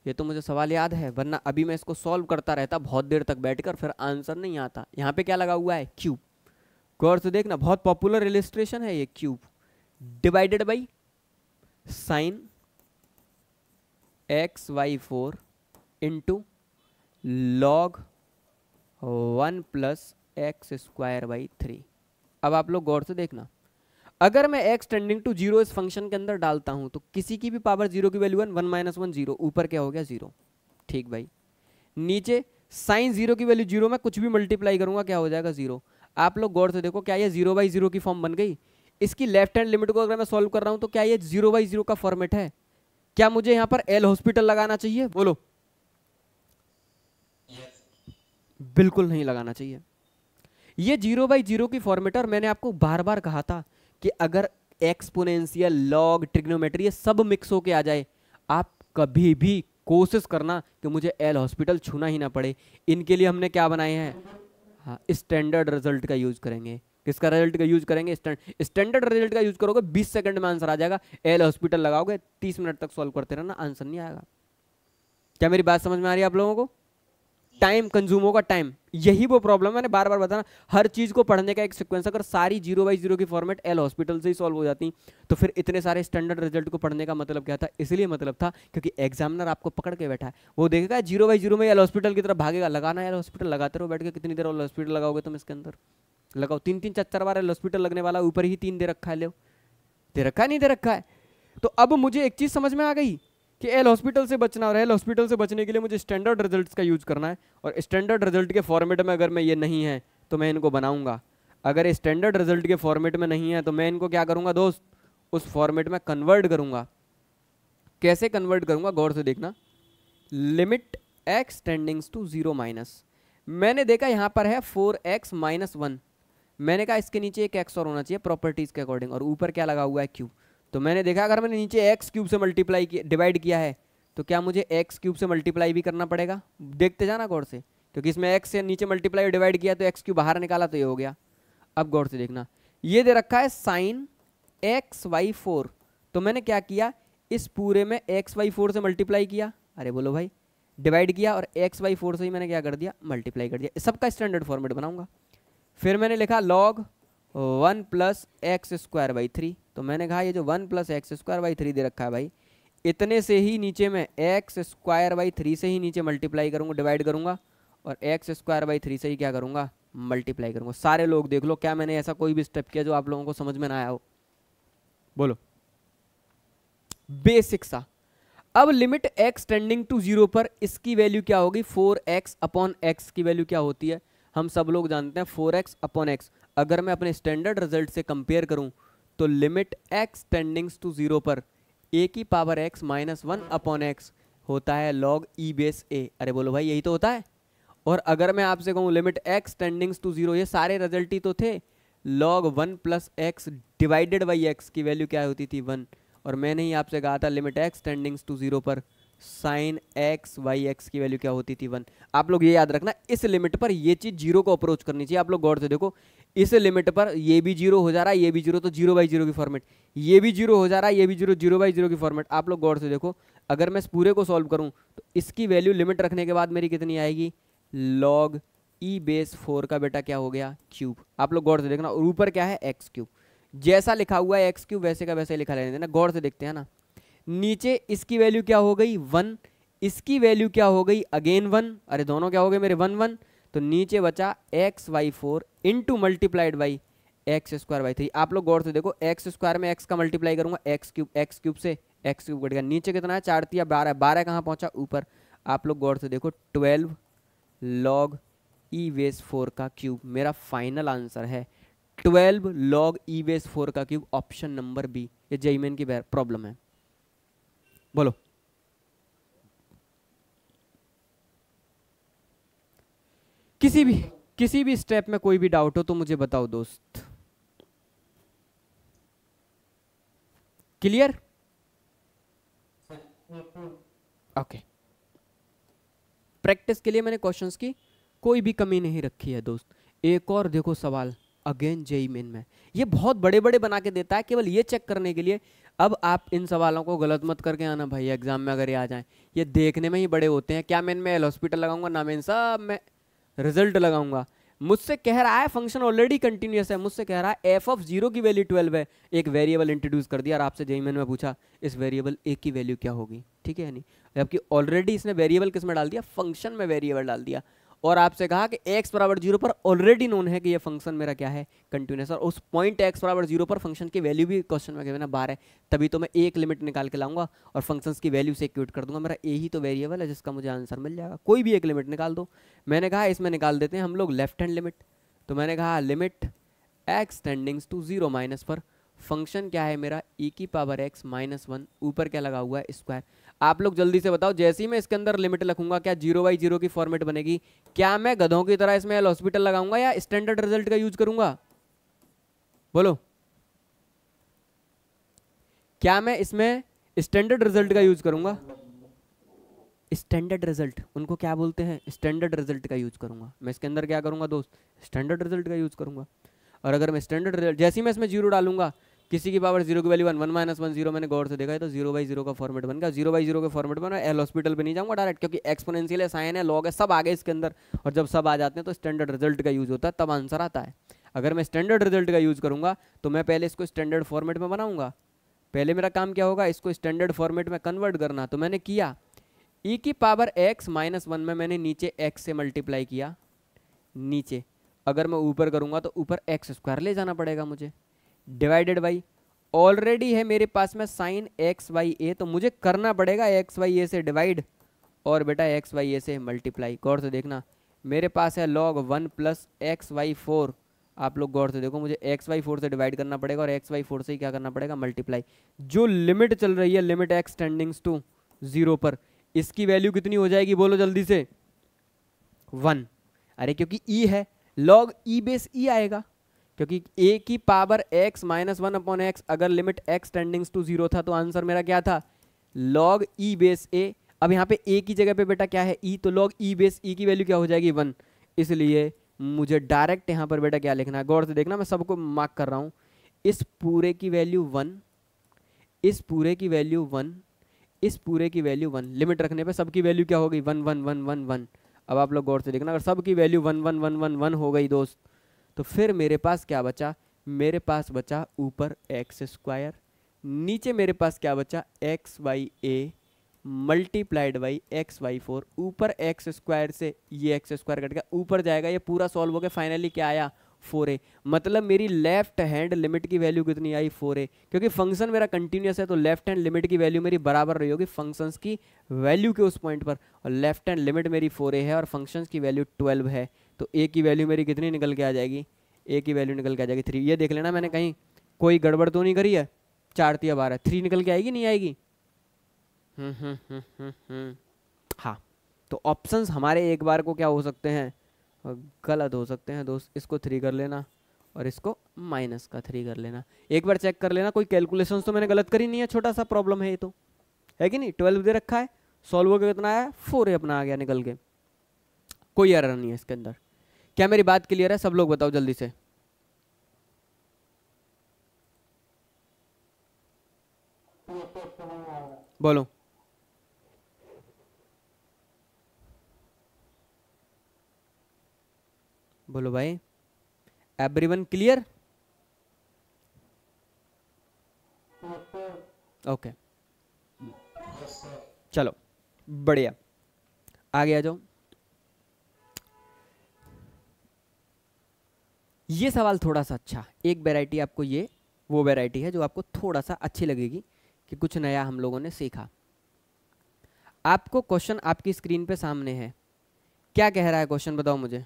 ये तो मुझे सवाल याद है, वरना अभी मैं इसको सॉल्व करता रहता बहुत देर तक बैठकर, फिर आंसर नहीं आता। यहाँ पे क्या लगा हुआ है, क्यूब। गौर से देखना, बहुत पॉपुलर इलिस्ट्रेशन है ये, cube divided by sine xy4 into log 1 plus x square by 3। अब आप लोग गौर से देखना, अगर मैं x टेंडिंग टू 0 इस फंक्शन के अंदर डालता हूं तो किसी की भी पावर 0 की वैल्यू 1, 1 माइनस 1 0, ऊपर क्या हो गया 0। ठीक भाई, नीचे साइन 0 की वैल्यू 0 में कुछ भी मल्टीप्लाई करूंगा क्या हो जाएगा 0। आप लोग गौर से देखो, क्या ये 0/0 की फॉर्म बन गई। इसकी लेफ्ट हैंड लिमिट को अगर मैं सॉल्व कर रहा हूं तो क्या ये 0/0 का फॉर्मेट है? क्या मुझे यहां पर एल हॉस्पिटल लगाना चाहिए, बोलो? बिल्कुल नहीं लगाना चाहिए। ये 0/0 की फॉर्मेट, और मैंने आपको बार बार कहा था कि अगर एक्सपोनेंशियल, लॉग, ट्रिग्नोमेट्री ये सब मिक्स होके आ जाए, आप कभी भी कोशिश करना कि मुझे एल हॉस्पिटल छूना ही ना पड़े। इनके लिए हमने क्या बनाए हैं, हाँ, स्टैंडर्ड रिजल्ट का यूज करेंगे। किसका रिजल्ट का यूज करेंगे, स्टैंडर्ड रिजल्ट का यूज करोगे, 20 सेकंड में आंसर आ जाएगा। एल हॉस्पिटल लगाओगे, 30 मिनट तक सॉल्व करते रहना, आंसर नहीं आएगा। क्या मेरी बात समझ में आ रही है आप लोगों को? टाइम कंज्यूम होगा, टाइम, यही वो प्रॉब्लम मैंने बार बार बताना। हर चीज को पढ़ने का एक सीक्वेंस, अगर सारी 0/0 की फॉर्मेट एल हॉस्पिटल से ही सॉल्व हो जाती तो फिर इतने सारे स्टैंडर्ड रिजल्ट को पढ़ने का मतलब क्या था? इसलिए मतलब था क्योंकि एग्जामिनर आपको पकड़ के बैठा है, वो देखेगा 0/0 में एल हॉस्पिटल की तरफ भागेगा, लगाना एल हॉस्पिटल, लगाते रहो बैठ के। कितनी देर एल हॉस्पिटल लगाओगे तुम इसके अंदर? लगाओ 3-3 4-4 बार एल हॉस्पिटल लगने वाला, ऊपर ही 3 दे रखा है, ले दे रखा है, नहीं दे रखा है। तो अब मुझे एक चीज समझ में आ गई कि एल हॉस्पिटल से बचना, और एल हॉस्पिटल से बचने के लिए मुझे स्टैंडर्ड रिजल्ट्स का यूज करना है, और स्टैंडर्ड रिजल्ट के फॉर्मेट में अगर मैं ये नहीं है तो मैं इनको बनाऊंगा। अगर स्टैंडर्ड रिजल्ट के फॉर्मेट में नहीं है तो मैं इनको क्या करूंगा दोस्त, उस फॉर्मेट में कन्वर्ट करूंगा। कैसे कन्वर्ट करूंगा, गौर से देखना। Limit x tendings to 0 minus, मैंने देखा यहाँ पर है 4x माइनस 1, मैंने कहा इसके नीचे एक x और होना चाहिए प्रॉपर्टीज के अकॉर्डिंग, और ऊपर क्या लगा हुआ है क्यूब। तो मैंने देखा अगर मैंने नीचे एक्स क्यूब से मल्टीप्लाई किया, डिवाइड किया है, तो क्या मुझे एक्स क्यूब से मल्टीप्लाई भी करना पड़ेगा? देखते जाना गौर से, क्योंकि इसमें एक्स से नीचे मल्टीप्लाई डिवाइड किया तो एक्स क्यूब बाहर निकाला तो ये हो गया। अब गौर से देखना, ये दे रखा है साइन xy4, तो मैंने क्या किया, इस पूरे में xy4 से मल्टीप्लाई किया, अरे बोलो भाई, डिवाइड किया, और xy4 से ही मैंने क्या कर दिया, मल्टीप्लाई कर दिया। सबका स्टैंडर्ड फॉर्मेट बनाऊंगा। फिर मैंने लिखा log 1 plus x square by 3, तो मैंने कहा ये जो 1 प्लस एक्स स्क्वायर बाई 3 दे रखा है भाई, इतने से ही नीचे में एक्स स्क्वायर बाई 3 से ही नीचे मल्टीप्लाई करूंगा, डिवाइड करूंगा, और एक्स स्क्वायर बाई 3 से ही क्या करूंगा, मल्टीप्लाई करूंगा। सारे लोग देख लो, क्या मैंने ऐसा कोई भी स्टेप किया जो आप लोगों को समझ में ना आया हो? बोलो, बेसिक सा। अब लिमिट x टेंडिंग टू 0 पर इसकी वैल्यू क्या होगी, 4x अपॉन x की वैल्यू क्या होती है, हम सब लोग जानते हैं 4x अपॉन x। अगर मैं अपने स्टैंडर्ड रिजल्ट से कंपेयर करूं तो लिमिट x टेंडिंग्स टू 0 पर a की power x minus 1 upon x होता है log e बेस a। अरे बोलो भाई, यही तो होता है। और अगर मैं आपसे कहूं लिमिट x टेंडिंग्स टू 0, ये सारे रिजल्ट ही तो थे, log 1 plus x divided by x की वैल्यू क्या होती थी, 1। और मैंने ही आपसे कहा था लिमिट x टेंडिंग्स टू 0 पर साइन एक्स वाई एक्स की वैल्यू क्या होती थी 1। आप लोग ये याद रखना, इस लिमिट पर ये चीज जीरो को अप्रोच करनी चाहिए। आप लोग गौर से देखो, इस लिमिट पर ये भी जीरो हो जा रहा है, ये भी जीरो, तो जीरो बाई जीरो की फॉर्मेट, ये भी जीरो हो जा रहा है, ये भी जीरो, जीरो बाई जीरो की फॉर्मेट। आप लोग गौर से देखो, अगर मैं इस पूरे को सॉल्व करूं तो इसकी वैल्यू लिमिट रखने के बाद मेरी कितनी आएगी, लॉग ई बेस 4 का बेटा क्या हो गया, क्यूब। आप लोग गौर से देखना, और ऊपर क्या है, एक्स क्यूब। जैसा लिखा हुआ है एक्स क्यूब वैसे का वैसे लिखा लेने देना। गौर से देखते हैं ना, नीचे इसकी वैल्यू क्या हो गई 1, इसकी वैल्यू क्या हो गई अगेन 1, अरे दोनों क्या हो गए मेरे 1 1, तो नीचे बचा X Y 4 into multiplied by X square by 3। आप लोग गौर से देखो, एक्स स्क्वायर में एक्स का मल्टीप्लाई करूंगा, एक्स क्यूब से एक्स क्यूब कट गया, नीचे कितना है 4 तिया 12, 12 कहाँ पहुंचा ऊपर। आप लोग गौर से देखो 12 लॉग ई बेस 4 का क्यूब, मेरा फाइनल आंसर है 12 लॉग ई बेस 4 का क्यूब, ऑप्शन नंबर बी। ये जेईई मेन की प्रॉब्लम है। बोलो किसी भी स्टेप में कोई भी डाउट हो तो मुझे बताओ दोस्त। क्लियर? ओके। प्रैक्टिस के लिए मैंने क्वेश्चंस की कोई भी कमी नहीं रखी है दोस्त। एक और देखो सवाल, अगेन जेईई मेन में ये बहुत बड़े बड़े बना के देता है केवल ये चेक करने के लिए। अब आप इन सवालों को गलत मत करके आना भाई, एग्जाम में अगर ये आ जाए, ये देखने में ही बड़े होते हैं। क्या मैं इनमें एल हॉस्पिटल लगाऊंगा, ना मैं इन सब में रिजल्ट लगाऊंगा। मुझसे कह रहा है फंक्शन ऑलरेडी कंटिन्यूअस है, मुझसे कह रहा है एफ ऑफ 0 की वैल्यू 12 है, एक वेरिएबल इंट्रोड्यूस कर दिया और आपसे जेईई मेन में पूछा इस वेरिएबल ए की वैल्यू क्या होगी, ठीक है नहीं, जबकि ऑलरेडी इसने वेरिएबल किस में डाल दिया, फंक्शन में वेरिएबल डाल दिया, और आपसे कहा कि x बराबर 0 पर ऑलरेडी नोन है कि ये फंक्शन मेरा क्या है, कंटिन्यूअस, और उस पॉइंट x बराबर 0 पर फंक्शन की वैल्यू भी क्वेश्चन में गिवन है 12 है, तभी तो मैं एक लिमिट निकाल के लाऊंगा और फंक्शंस की वैल्यू से इक्वेट कर दूंगा। मेरा ए ही तो वेरिएबल है जिसका मुझे आंसर मिल जाएगा, कोई भी एक लिमिट निकाल दो। मैंने कहा इसमें निकाल देते हैं हम लोग लेफ्ट हैंड लिमिट, तो मैंने कहा limit x tendings to 0 minus पर फंक्शन क्या है मेरा e की पावर x माइनस 1, ऊपर क्या लगा हुआ है स्क्वायर। आप लोग जल्दी से बताओ, जैसे ही मैं इसके अंदर लिमिट लिखूंगा क्या 0 बाई 0 की फॉर्मेट बनेगी? क्या मैं गधों की तरह इसमें एल हॉस्पिटल लगाऊंगा या स्टैंडर्ड रिजल्ट का यूज करूंगा? बोलो, क्या मैं इसमें स्टैंडर्ड रिजल्ट का यूज करूंगा? स्टैंडर्ड रिजल्ट उनको क्या बोलते हैं, स्टैंडर्ड रिजल्ट का यूज करूंगा। मैं इसके अंदर क्या करूंगा दोस्त, स्टैंडर्ड रिजल्ट का यूज करूंगा। और अगर मैं स्टैंडर्ड रिजल्ट, जैसे ही मैं इसमें 0 डालूंगा, किसी की पावर 0 की वैल्यू 1, 1 माइनस 1 0, मैंने गौर से देखा है तो 0 बाई 0 का फॉर्मेट बन गया। 0 बाई 0 के फॉर्मेट में एल हॉस्पिटल पे नहीं जाऊंगा डायरेक्ट, क्योंकि एक्सपोनेंशियल है, साइन है, लॉग है, सब आ गए इसके अंदर, और जब सब आ जाते हैं तो स्टैंडर्ड रिजल्ट का यूज होता है, तब आंसर आता है। अगर मैं स्टैंडर्ड रिजल्ट का यूज करूंगा तो मैं पहले इसको स्टैंडर्ड फॉर्मेट में बनाऊंगा, पहले मेरा काम क्या होगा, इसको स्टैंडर्ड फॉर्मेट में कन्वर्ट करना। तो मैंने किया, e की पावर x माइनस 1 में मैंने नीचे x से मल्टीप्लाई किया, नीचे अगर मैं ऊपर करूंगा तो ऊपर एक्स स्क्वायर ले जाना पड़ेगा मुझे, डिवाइडेड बाई ऑलरेडी है मेरे पास में साइन एक्स वाई ए, तो मुझे करना पड़ेगा एक्स वाई ए से डिवाइड और बेटा एक्स वाई ए से मल्टीप्लाई। गौर से देखना, मेरे पास है लॉग 1 प्लस एक्स वाई 4, आप लोग गौर से देखो, मुझे एक्स वाई 4 से डिवाइड करना पड़ेगा और एक्स वाई 4 से ही क्या करना पड़ेगा, मल्टीप्लाई। जो लिमिट चल रही है, लिमिट एक्स टेंडिंग्स टू 0 पर, इसकी वैल्यू कितनी हो जाएगी बोलो जल्दी से, 1। अरे क्योंकि e है, लॉग ई बेस ई आएगा, क्योंकि a की power x minus 1 upon x, अगर लिमिट x टेंडिंग्स टू 0 था तो आंसर मेरा क्या था, लॉग ई बेस a। अब यहाँ पे a की जगह पे बेटा क्या है, e, तो लॉग ई बेस e की वैल्यू क्या हो जाएगी, 1। इसलिए मुझे डायरेक्ट यहाँ पर बेटा क्या लिखना है, गौर से देखना, मैं सबको मार्क कर रहा हूँ, इस पूरे की वैल्यू 1, इस पूरे की वैल्यू 1, इस पूरे की वैल्यू 1, लिमिट रखने पे सबकी वैल्यू क्या हो गई, 1 1 1 1 1। अब आप लोग गौर से देखना, अगर सबकी वैल्यू 1 1 1 1 1 हो गई दोस्त, तो फिर मेरे पास क्या बचा, मेरे पास बचा ऊपर एक्स स्क्वायर, नीचे मेरे पास क्या बचा, X Y A multiplied by X Y 4, ऊपर एक्स स्क्वायर से ये एक्स स्क्वायर कट गया, ऊपर जाएगा, ये पूरा सॉल्व हो गया, फाइनली क्या आया, 4a। मतलब मेरी लेफ्ट हैंड लिमिट की वैल्यू कितनी आई, 4a, क्योंकि फंक्शन मेरा कंटिन्यूअस है तो लेफ्ट हैंड लिमिट की वैल्यू मेरी बराबर रही होगी फंक्शंस की वैल्यू के उस पॉइंट पर, और लेफ्ट हैंड लिमिट मेरी 4a है और फंक्शंस की वैल्यू 12 है, तो a की वैल्यू मेरी कितनी निकल के आ जाएगी, a की वैल्यू निकल के आ जाएगी 3। ये देख लेना मैंने कहीं कोई गड़बड़ तो नहीं करी है, 4 तिया 12, 3 निकल के आएगी नहीं आएगी। हाँ, तो ऑप्शंस हमारे एक बार को क्या हो सकते हैं, गलत हो सकते हैं दोस्त। इसको 3 कर लेना और इसको माइनस का 3 कर लेना, एक बार चेक कर लेना कोई कैलकुलेशंस तो मैंने गलत करी नहीं है, छोटा सा प्रॉब्लम है ये तो, है कि नहीं, 12 दे रखा है सॉल्व हो गया, कितना आया 4a अपना आ गया निकल के, कोई एरर नहीं है इसके अंदर। क्या मेरी बात क्लियर है? सब लोग बताओ जल्दी से। बोलो बोलो भाई, एवरीवन क्लियर? ओके चलो बढ़िया, आगे आ जाओ। ये सवाल थोड़ा सा अच्छा, एक वैरायटी आपको, ये वो वैरायटी है जो आपको थोड़ा सा अच्छी लगेगी कि कुछ नया हम लोगों ने सीखा। आपको क्वेश्चन आपकी स्क्रीन पे सामने है, क्या कह रहा है क्वेश्चन बताओ मुझे।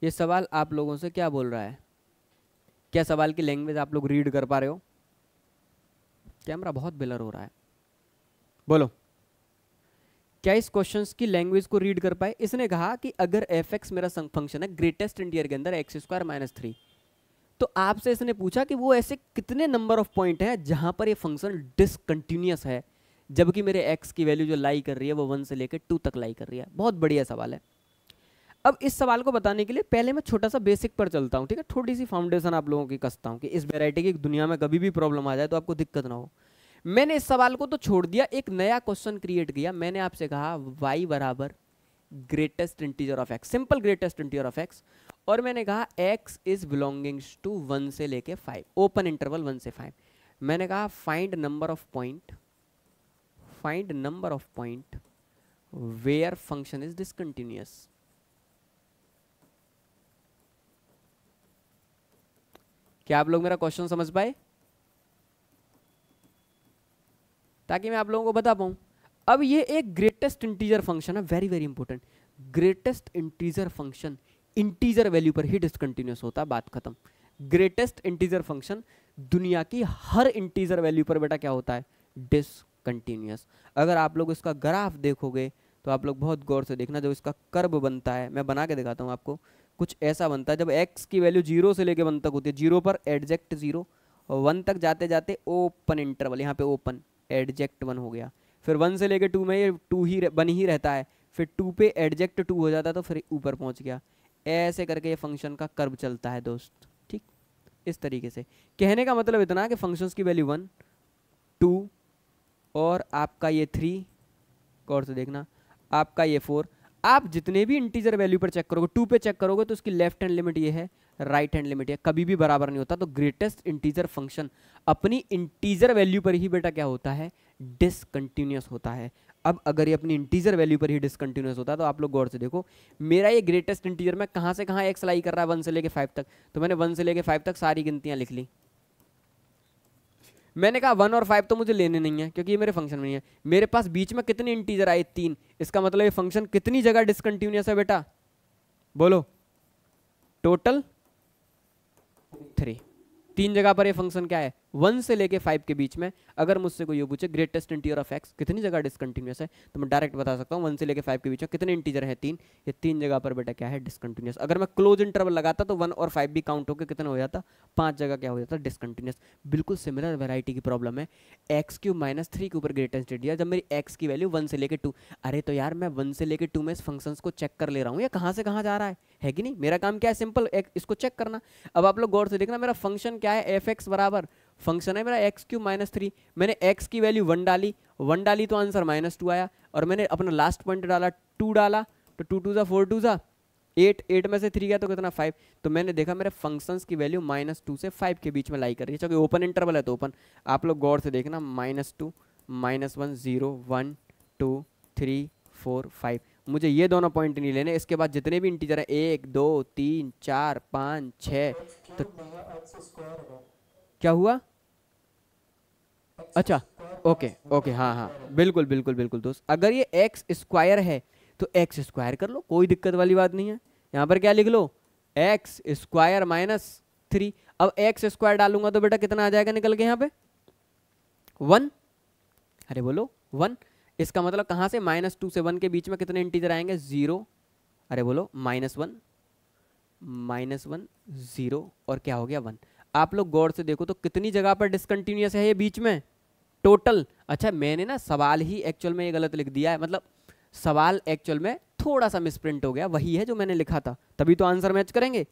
ये सवाल आप लोगों से क्या बोल रहा है? क्या सवाल की लैंग्वेज आप लोग रीड कर पा रहे हो? कैमरा बहुत ब्लर हो रहा है, बोलो क्या इस क्वेश्चन की लैंग्वेज को रीड कर पाए? इसने कहा कि अगर एफ एक्स मेरा फंक्शन है ग्रेटेस्ट इंटीजर के अंदर एक्स स्क्वायर माइनस 3, तो आपसे इसने पूछा कि वो ऐसे कितने नंबर ऑफ पॉइंट हैं जहां पर ये फंक्शन डिसकंटिन्यूअस है, जबकि मेरे एक्स की वैल्यू जो लाई कर रही है वो 1 से लेकर 2 तक लाई कर रही है। बहुत बढ़िया सवाल है। अब इस सवाल को बताने के लिए पहले मैं छोटा सा बेसिक पर चलता हूँ, ठीक है, थोड़ी सी फाउंडेशन आप लोगों की कसता हूँ कि इस वैरायटी की दुनिया में कभी भी प्रॉब्लम आ जाए तो आपको दिक्कत ना हो। मैंने इस सवाल को तो छोड़ दिया, एक नया क्वेश्चन क्रिएट किया। मैंने आपसे कहा y बराबर greatest integer of x, simple greatest integer of x, और मैंने कहा x इज बिलोंगिंग्स टू 1 से लेके 5, ओपन इंटरवल 1 से 5। मैंने कहा find number of point where function is discontinuous. क्या आप लोग मेरा क्वेश्चन समझ पाए? ताकि मैं आप लोगों को बता पाऊं। अब ये एक ग्रेटेस्ट इंटीजर फंक्शन है, very very important. Greatest integer function integer value पर ही डिसकंटिन्यूअस होता है, बात खत्म। ग्रेटेस्ट इंटीजर फंक्शन दुनिया की हर इंटीजर वैल्यू पर बेटा क्या होता है? डिसकंटिन्यूअस। अगर आप लोग इसका ग्राफ देखोगे तो आप लोग बहुत गौर से देखना, जब इसका कर्व बनता है, मैं बना के दिखाता हूं आपको, कुछ ऐसा बनता है। जब x की वैल्यू 0 से लेके 1 तक होती है, 0 पर एडजेक्ट 0, और 1 तक जाते जाते ओपन इंटरवल, यहाँ पे ओपन एडजेक्ट 1 हो गया, फिर 1 से लेके 2 में ये 2 ही बन ही रहता है, फिर 2 पे एडजेक्ट 2 हो जाता है तो फिर ऊपर पहुंच गया। ऐसे करके ये फंक्शन का कर्व चलता है दोस्त, ठीक। इस तरीके से कहने का मतलब इतना कि फंक्शंस की वैल्यू 1, 2 और आपका ये 3, गौर से देखना, आपका ये 4, आप जितने भी इंटीजर वैल्यू पर चेक करोगे, 2 पे चेक करोगे तो उसकी लेफ्ट हैंड लिमिट ये है, राइट हैंड लिमिट है, कभी भी बराबर नहीं होता। तो ग्रेटेस्ट इंटीजर फंक्शन अपनी इंटीजर वैल्यू पर ही बेटा क्या होता है? डिसकंटिन्यूअस होता है। अब अगर ये अपनी इंटीजर वैल्यू पर ही डिसकंटिन्यूअस होता है तो आप लोग गौर से देखो, मेरा ये ग्रेटेस्ट इंटीजर में कहां से कहां एक्स लाई कर रहा है? 1 से लेके 5 तक। तो मैंने 1 से लेके 5 तक सारी गिनतियां लिख ली। मैंने कहा 1 और 5 तो मुझे लेने नहीं है क्योंकि ये मेरे फंक्शन में नहीं है। मेरे पास बीच में कितने इंटीजर आए? 3। इसका मतलब ये फंक्शन कितनी जगह डिसकंटिन्यूअस है बेटा? बोलो, टोटल 3। 3 जगह पर ये फंक्शन क्या है? 1 से लेके 5 के बीच में। अगर मुझसे कोई ये पूछे ग्रेटेस्ट इंटीजर ऑफ एक्स कितनी जगह डिसकंटिन्यूअस है, तो मैं डायरेक्ट बता सकता हूँ 1 से लेके 5 के बीच में कितने इंटीजर है? 3। ये 3 जगह पर बेटा क्या है? डिसकंटिन्यूअस। अगर मैं क्लोज इंटरवल लगाता तो 1 और 5 भी काउंट होकर कितना हो जाता? 5 जगह क्या हो जाता? डिसकंटिन्यूअस। बिल्कुल सिमिलर वैरायटी की प्रॉब्लम है। x³ - 3 के ऊपर ग्रेटेस्ट इंटीजर, जब मेरी x की वैल्यू 1 से लेके 2। अरे तो यार मैं 1 से लेके 2 में इस फंक्शन को चेक कर ले रहा हूँ, या कहाँ से कहाँ जा रहा है कि नहीं? मेरा काम क्या है? सिंपल, इसको चेक करना। अब आप लोग गौर से देखना, मेरा फंक्शन क्या है? एफ एक्स बराबर फंक्शन है मेरा x³ - 3। मैंने x की वैल्यू 1 डाली तो आंसर -2 आया, और मैंने अपना लास्ट पॉइंट डाला 2 डाला, तो 2 2 4 2 8, 8 में से 3 गया तो कितना? 5। तो मैंने देखा मेरे फंक्शंस की वैल्यू -2 से 5 के बीच में लाई कर रही है, क्योंकि ओपन इंटरवल है तो ओपन। आप लोग गौर से देखना, -2, -1, 0, 1, 2, 3, 4, 5। मुझे ये दोनों पॉइंट नहीं लेने, इसके बाद जितने भी इंटीजर है 1, 2, 3, 4, 5, 6, तो क्या हुआ? अच्छा, ओके, हाँ, बिल्कुल बिल्कुल बिल्कुल दोस्त। अगर ये x² है तो x² कर लो, कोई दिक्कत वाली बात नहीं है। यहाँ पर क्या लिख लो? x² - 3। अब x² डालूंगा तो बेटा कितना आ जाएगा निकल के यहाँ पे? 1। अरे बोलो 1। इसका मतलब कहाँ से? -2 से 1 के बीच में कितने इंटीजर आएंगे? 0। अरे बोलो -1, -1, 0, और क्या हो गया? 1। आप लोग गौर से देखो तो कितनी जगह पर डिसकंटिन्यूअस है ये बीच में, टोटल। अच्छा मैंने ना सवाल ही एक्चुअल में ये गलत लिख दिया है, मतलब सवाल एक्चुअल में थोड़ा सा मिसप्रिंट हो गया, वही है जो मैंने लिखा था, तभी तो आंसर मैच करेंगे।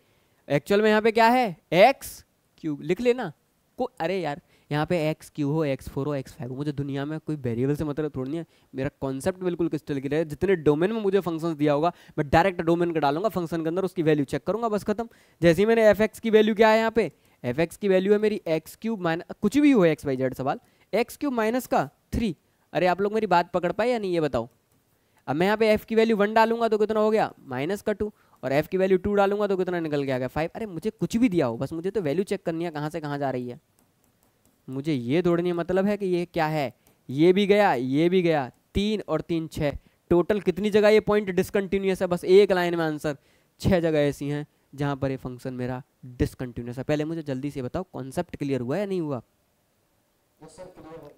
एक्चुअल में यहाँ पे क्या है, एक्स क्यूब लिख लेना को, अरे यार यहाँ पे एक्स क्यू हो, एक्स फोर हो, एक्स फाइव हो, मुझे दुनिया में कोई वेरिएबल से मतलब थोड़ी नहीं है, मेरा कॉन्सेप्ट बिल्कुल क्रिस्टल क्लियर है। जितने डोमेन में मुझे फंक्शंस दिया होगा मैं डायरेक्ट डोमेन का डालूंगा फंक्शन के अंदर, उसकी वैल्यू चेक करूंगा, बस खत्म। जैसे ही मैंने एफ एक्स की वैल्यू क्या है, यहाँ पे एफ एक्स की वैल्यू है मेरी एक्स क्यूब माइनस कुछ भी हो एक्स वाई जेड सवाल, एक्स क्यूब माइनस का 3। अरे आप लोग मेरी बात पकड़ पाए या नहीं ये बताओ। अब मैं यहाँ पे एफ की वैल्यू 1 डालूंगा तो कितना हो गया माइनस का 2, और एफ की वैल्यू 2 डालूंगा तो कितना निकल के आ गया 5। अरे मुझे कुछ भी दिया हो, बस मुझे तो वैल्यू चेक करनी है कहाँ से कहाँ जा रही है, मुझे ये दौड़नी मतलब है कि ये क्या है, ये भी गया ये भी गया, 3 और 3 6, टोटल कितनी जगह ये पॉइंट डिसकंटिन्यूअस है, बस एक लाइन में आंसर 6 जगह ऐसी हैं जहां पर ये फंक्शन मेरा डिसकंटिन्यूअस है। पहले मुझे जल्दी से बताओ कॉन्सेप्ट क्लियर हुआ या नहीं हुआ।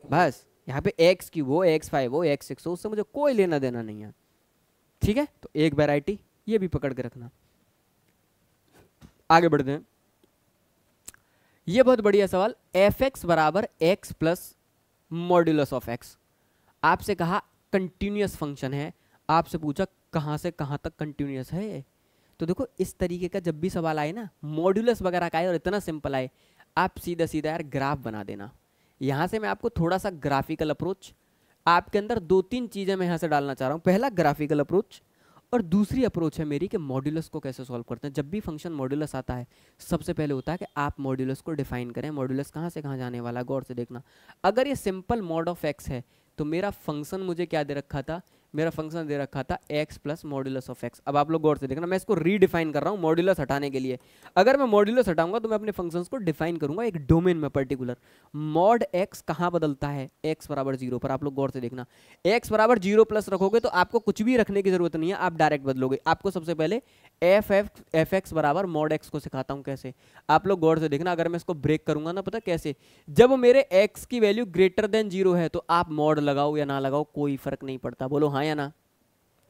बस यहाँ पे एक्स क्यूब हो, एक्स फाइव हो, एक्स सिक्स हो, उससे मुझे कोई लेना देना नहीं है, ठीक है। तो एक वैरायटी ये भी पकड़ के रखना। आगे बढ़ते हैं, ये बहुत बढ़िया सवाल, एफ एक्स बराबर x plus modulus of x. आपसे कहा कंटिन्यूअस फंक्शन है, आपसे पूछा कहाँ से कहाँ तक कंटिन्यूअस है। तो देखो इस तरीके का जब भी सवाल आए ना, मॉड्यूलस वगैरह का आए और इतना सिंपल आए, आप सीधा सीधा यार ग्राफ बना देना। यहाँ से मैं आपको थोड़ा सा ग्राफिकल अप्रोच, आपके अंदर 2-3 चीज़ें मैं यहाँ से डालना चाह रहा हूँ। पहला ग्राफिकल अप्रोच, और दूसरी अप्रोच है मेरी कि मॉड्यूलस को कैसे सॉल्व करते हैं। जब भी फंक्शन मॉड्यूलस आता है सबसे पहले होता है कि आप मॉड्यूलस को डिफाइन करें, मॉड्यूलस कहाँ से कहाँ जाने वाला है, गौर से देखना। अगर ये सिंपल मॉड ऑफ एक्स है तो मेरा फंक्शन मुझे क्या दे रखा था, मेरा फंक्शन दे रखा था x plus modulus of x. अब आप लोग गौर से देखना, मैं इसको रीडिफाइन कर रहा हूँ मॉड्यूलस हटाने के लिए। अगर मैं मॉड्यूलस हटाऊंगा तो मैं अपने फंक्शंस को डिफाइन करूंगा एक डोमेन में पर्टिकुलर। मॉड एक्स कहाँ बदलता है, एक्स बराबर 0 पर। आप लोग गौर से देखना, एक्स बराबर 0 प्लस रखोगे तो आपको कुछ भी रखने की जरूरत नहीं है, आप डायरेक्ट बदलोगे। आपको सबसे पहले एफ एक्स बराबर मॉड एक्स को सिखाता हूँ कैसे। आप लोग गौर से देखना, अगर मैं इसको ब्रेक करूंगा ना, पता कैसे, जब मेरे एक्स की वैल्यू ग्रेटर देन 0 है तो आप मॉड लगाओ या ना लगाओ कोई फर्क नहीं पड़ता, बोलो हाँ या ना,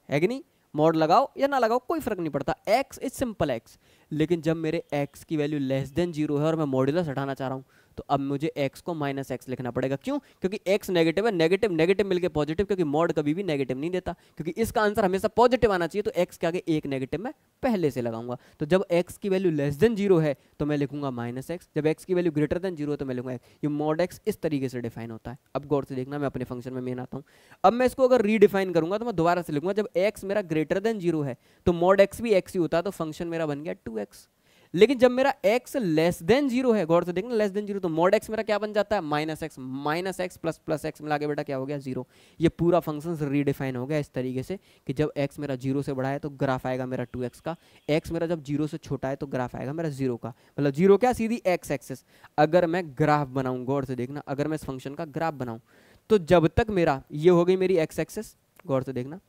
है कि नहीं। मॉड लगाओ या ना लगाओ कोई फर्क नहीं पड़ता, एक्स इज सिंपल एक्स। लेकिन जब मेरे एक्स की वैल्यू लेस देन 0 है और मैं मॉड्यूलस हटाना चाह रहा हूँ तो अब मुझे एक्स को माइनस एक्स लिखना पड़ेगा। क्यों, क्योंकि एक्स नेगेटिव है, नेगेटिव नेगेटिव मिलके पॉजिटिव, क्योंकि मॉड कभी भी नेगेटिव नहीं देता, क्योंकि इसका आंसर हमेशा पॉजिटिव आना चाहिए। तो एक्स के आगे एक नेगेटिव मैं पहले से लगाऊंगा। तो जब एक्स की वैल्यू लेस देन 0 है तो मैं लिखूंगा माइनस एक्स, जब एक्स की वैल्यू ग्रेटर देन 0 है तो मैं लिखूंगा एक्स। ये मॉड एक्स इस तरीके से डिफाइन होता है। अब गौर से देखना, मैं अपने फंक्शन में मेन आता हूँ। अब मैं इसको अगर रीडिफाइन करूंगा तो मैं दोबारा से लिखूंगा, जब एक्स मेरा ग्रेटर देन 0 है तो मॉड एक्स भी एक्स ही होता है, तो फंक्शन मेरा बन गया 2x। लेकिन जब मेरा x लेस देन 0 है, गौर से देखना लेस देन 0, तो मॉड x मेरा क्या बन जाता है minus x plus plus x मिला के बेटा क्या हो गया 0। ये पूरा फंक्शन रीडिफाइन हो गया इस तरीके से कि जब x मेरा 0 से बड़ा है तो ग्राफ आएगा मेरा 2x का, x मेरा जब 0 से छोटा है तो ग्राफ आएगा मेरा 0 का, मतलब 0 क्या सीधी x एक्सिस। अगर मैं ग्राफ बनाऊं, गौर से देखना, अगर मैं इस फंक्शन का ग्राफ बनाऊं तो जब तक मेरा ये हो गई मेरी x एक्सिस, गौर से देखना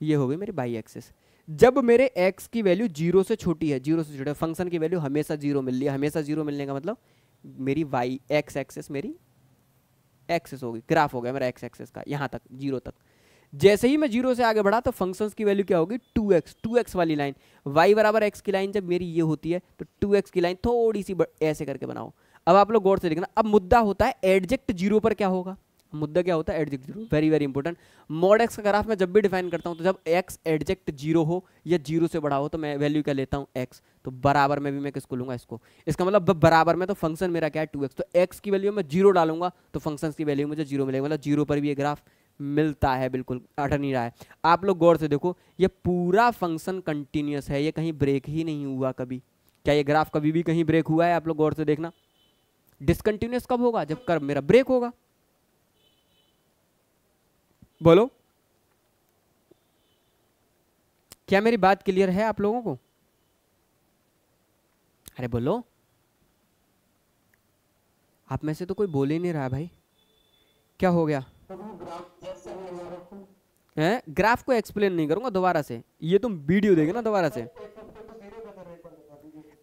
ये हो गई मेरी y एक्सिस, जब मेरे x की वैल्यू 0 से छोटी है, 0 से छोटा फंक्शन की वैल्यू हमेशा 0 मिल रही है, हमेशा 0 मिलने का मतलब मेरी y x एक्सिस मेरी एक्सिस होगी, ग्राफ हो गया मेरा x एक्सिस का यहाँ तक 0 तक। जैसे ही मैं 0 से आगे बढ़ा तो फंक्शंस की वैल्यू क्या होगी 2x वाली लाइन, y बराबर x की लाइन जब मेरी ये होती है तो 2x की लाइन थोड़ी सी ऐसे करके बनाओ। अब आप लोग गौर से देखना, अब मुद्दा होता है एडजेक्ट 0 पर क्या होगा, मुद्दा क्या होता है एडजेक्ट 0, very very important. Mod x का ग्राफ मैं जब भी डिफाइन करता हूं तो जब x एडजेक्ट 0 हो या 0 से बड़ा हो तो मैं वैल्यू क्या लेता हूं x, तो बराबर में भी मैं किसको लूंगा इसको, इसका मतलब बराबर में तो फंक्शन मेरा क्या है 2x, तो x की वैल्यू में 0 डालूंगा तो फंक्शन की वैल्यू मुझे 0 मिलेगा, मतलब 0 पर भी ये ग्राफ मिलता है, बिल्कुल अट नहीं रहा है। आप लोग गौर से देखो, ये पूरा फंक्शन कंटिन्यूअस है, ये कहीं ब्रेक ही नहीं हुआ कभी। क्या ये ग्राफ कभी भी कहीं ब्रेक हुआ है, आप लोग गौर से देखना। डिसकंटिन्यूअस कब होगा, जब कर्व मेरा ब्रेक होगा, बोलो क्या मेरी बात क्लियर है आप लोगों को, अरे बोलो, आप में से तो कोई बोल ही नहीं रहा भाई, क्या हो गया है। ग्राफ को एक्सप्लेन नहीं करूंगा दोबारा से, ये तुम वीडियो देखे ना दोबारा से।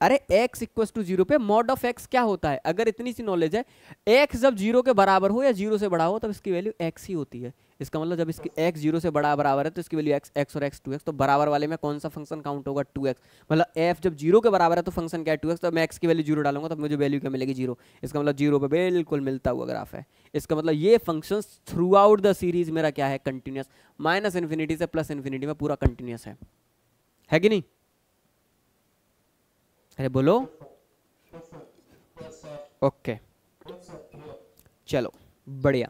अरे x इक्वल टू 0 पे मॉड ऑफ x क्या होता है, अगर इतनी सी नॉलेज है, x जब 0 के बराबर हो या 0 से बड़ा हो तब इसकी वैल्यू x ही होती है। इसका मतलब जब इसकी x 0 से बड़ा बराबर है तो इसकी वैल्यू x और x 2x, तो बराबर वाले में कौन सा फंक्शन काउंट होगा, 2x। मतलब f जब 0 के बराबर है तो फंक्शन क्या है, 2x। तो मैं x की वैल्यू 0 डालूंगा तो मुझे वैल्यू क्या मिलेगी, 0। इसका मतलब 0 पे बिल्कुल मिलता हुआ ग्राफ है। इसका मतलब ये function through out the series मेरा क्या है, कंटिन्यूस। माइनस इन्फिनिटी से प्लस इन्फिनिटी में पूरा कंटिन्यूस है कि नहीं? अरे बोलो। ओके चलो बढ़िया।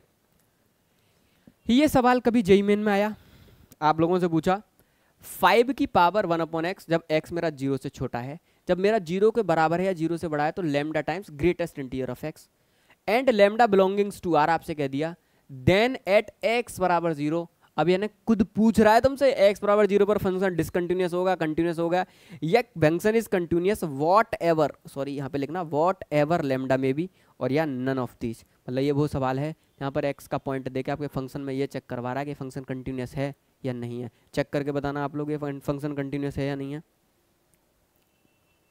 ये सवाल कभी जेईई मेन में आया, आप लोगों से पूछा 5 की पावर 1/x जब x मेरा 0 से छोटा है, जब मेरा 0 के बराबर है या 0 से बड़ा है तो lambda times greatest integer of x and lambda belongings to r, आपसे कह दिया देन एट x बराबर 0। अब यानी खुद पूछ रहा है तुमसे x बराबर 0 पर फंक्शन डिसकंटिन्यूअस होगा, कंटिन्यूअस होगा, या function is continuous what ever, sorry यहाँ पे लिखना व्हाट एवर लैम्डा में भी, और या नन ऑफ दीज। मतलब ये वो सवाल है यहाँ पर x का पॉइंट देके आपके फंक्शन में ये चेक करवा रहा है कि फंक्शन कंटिन्यूअस है या नहीं है। चेक करके बताना आप लोग ये फंक्शन कंटिन्यूअस है या नहीं है,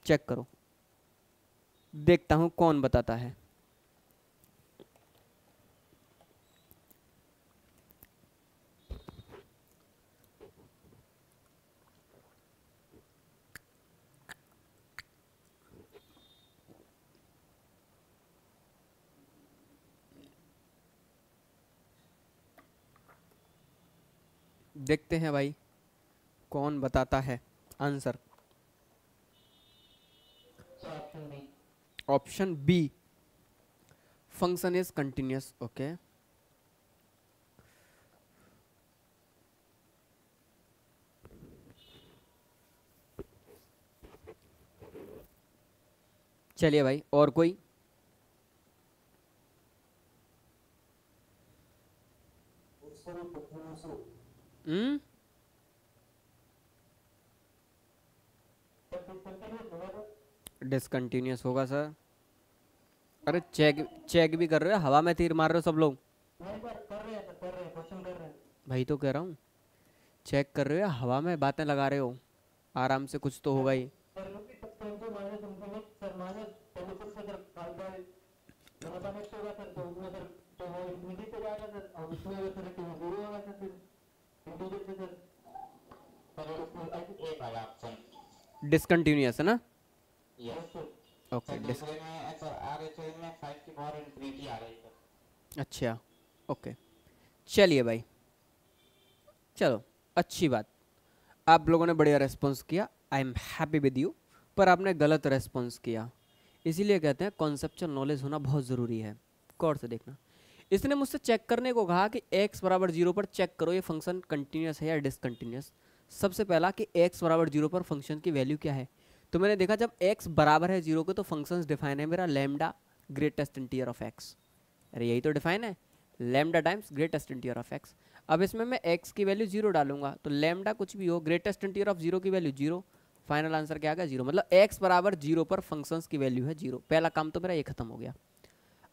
चेक करो, देखता हूँ कौन बताता है। देखते हैं भाई कौन बताता है answer. Option B, function is continuous. Okay चलिए भाई, और कोई? डिसकंटिन्यूअस होगा सर। अरे चेक चेक भी कर रहे हो, हवा में तीर मार रहे हो सब लोग। भाई तो कह रहा हूँ चेक कर रहे हो, हवा में बातें लगा रहे हो, आराम से कुछ तो होगा ही। डिसकंटिन्यूअस है ना? ओके अच्छा ओके चलिए भाई, चलो अच्छी बात, आप लोगों ने बढ़िया रेस्पॉन्स किया, I am happy with you. पर आपने गलत रेस्पॉन्स किया, इसीलिए कहते हैं कॉन्सेप्चुअल नॉलेज होना बहुत ज़रूरी है। गौर से देखना, इसने मुझसे चेक करने को कहा कि x बराबर 0 पर चेक करो ये फंक्शन कंटिन्यूअस है या डिसकंटिन्यूअस। सबसे पहला कि x बराबर 0 पर फंक्शन की वैल्यू क्या है, तो मैंने देखा जब x बराबर है 0 के तो फंक्शन डिफाइन है मेरा lambda greatest integer of x। अरे यही तो डिफाइन है, lambda times greatest integer of x। अब इसमें मैं x की वैल्यू 0 डालूंगा तो लैम्डा कुछ भी हो, ग्रेटेस्ट इंटीजर ऑफ 0 की वैल्यू 0, फाइनल आंसर क्या आ गया 0। मतलब x बराबर 0 पर फंक्शंस की वैल्यू है 0। पहला काम तो मेरा ये खत्म हो गया।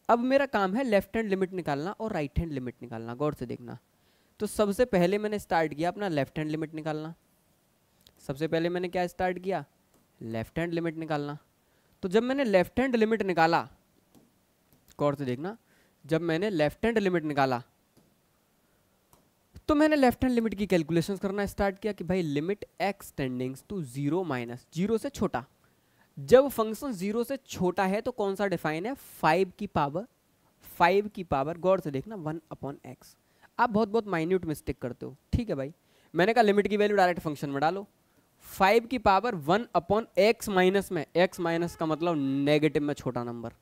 अब मेरा काम है लेफ्ट हैंड लिमिट निकालना और राइट हैंड लिमिट निकालना। गौर से देखना, तो सबसे पहले मैंने स्टार्ट किया अपना लेफ्ट हैंड लिमिट निकालना। सबसे पहले मैंने क्या स्टार्ट किया, लेफ्ट हैंड लिमिट निकालना। तो जब मैंने लेफ्ट हैंड लिमिट निकाला, गौर से देखना, जब मैंने लेफ्ट हैंड लिमिट निकाला तो मैंने लेफ्ट हैंड लिमिट की कैलकुलेशंस करना स्टार्ट किया कि भाई limit x tendings to 0 minus 0 से छोटा। जब फंक्शन 0 से छोटा है तो कौन सा डिफाइन है, 5 की पावर, गौर से देखना 1/x। आप बहुत बहुत माइन्यूट मिस्टेक करते हो, ठीक है भाई। मैंने कहा लिमिट की वैल्यू डायरेक्ट फंक्शन में डालो, 5 की पावर 1/x माइनस में, x माइनस का मतलब नेगेटिव में छोटा नंबर,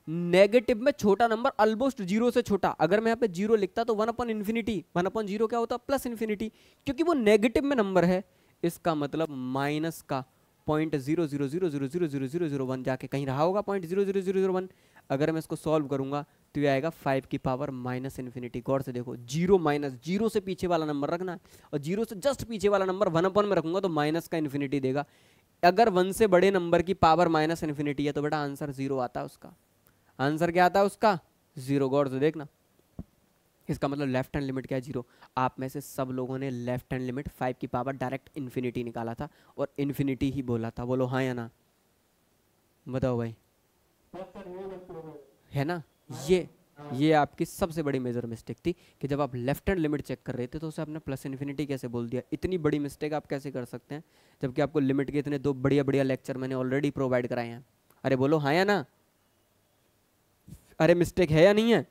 नेगेटिव में छोटा नंबर ऑलमोस्ट 0 से छोटा। अगर मैं यहाँ पे 0 लिखता तो 1/infinity, 1/0 क्या होता प्लस इन्फिनिटी, क्योंकि वो नेगेटिव में नंबर है। इसका मतलब माइनस का 0.000000001 जाके कहीं रहा होगा 0.00001। अगर मैं इसको सॉल्व करूंगा तो ये आएगा 5 की पावर माइनस इन्फिनिटी। गौर से देखो, 0 माइनस, 0 से पीछे वाला नंबर रखना है और 0 से जस्ट पीछे वाला नंबर 1 में रखूंगा तो माइनस का इन्फिनिटी देगा। अगर 1 से बड़े नंबर की पावर माइनस इन्फिनिटी है तो बेटा आंसर 0 आता है उसका। आंसर क्या आता है उसका, 0। गौर से देखना, इसका मतलब लेफ्ट हैंड लिमिट क्या है, 0। आप में से सब लोगों ने लेफ्ट हैंड लिमिट 5 की पावर डायरेक्ट इन्फिनिटी निकाला था और इन्फिनिटी ही बोला था, बोलो हाँ या ना। बताओ भाई, है ना? ये आपकी सबसे बड़ी मेजर मिस्टेक थी कि जब आप लेफ्ट हैंड लिमिट चेक कर रहे थे तो उसे आपने प्लस इन्फिनिटी कैसे बोल दिया। इतनी बड़ी मिस्टेक आप कैसे कर सकते हैं जबकि आपको लिमिट के इतने 2 बढ़िया बढ़िया लेक्चर मैंने ऑलरेडी प्रोवाइड कराए हैं। अरे बोलो हाँ या ना? अरे मिस्टेक है या नहीं है?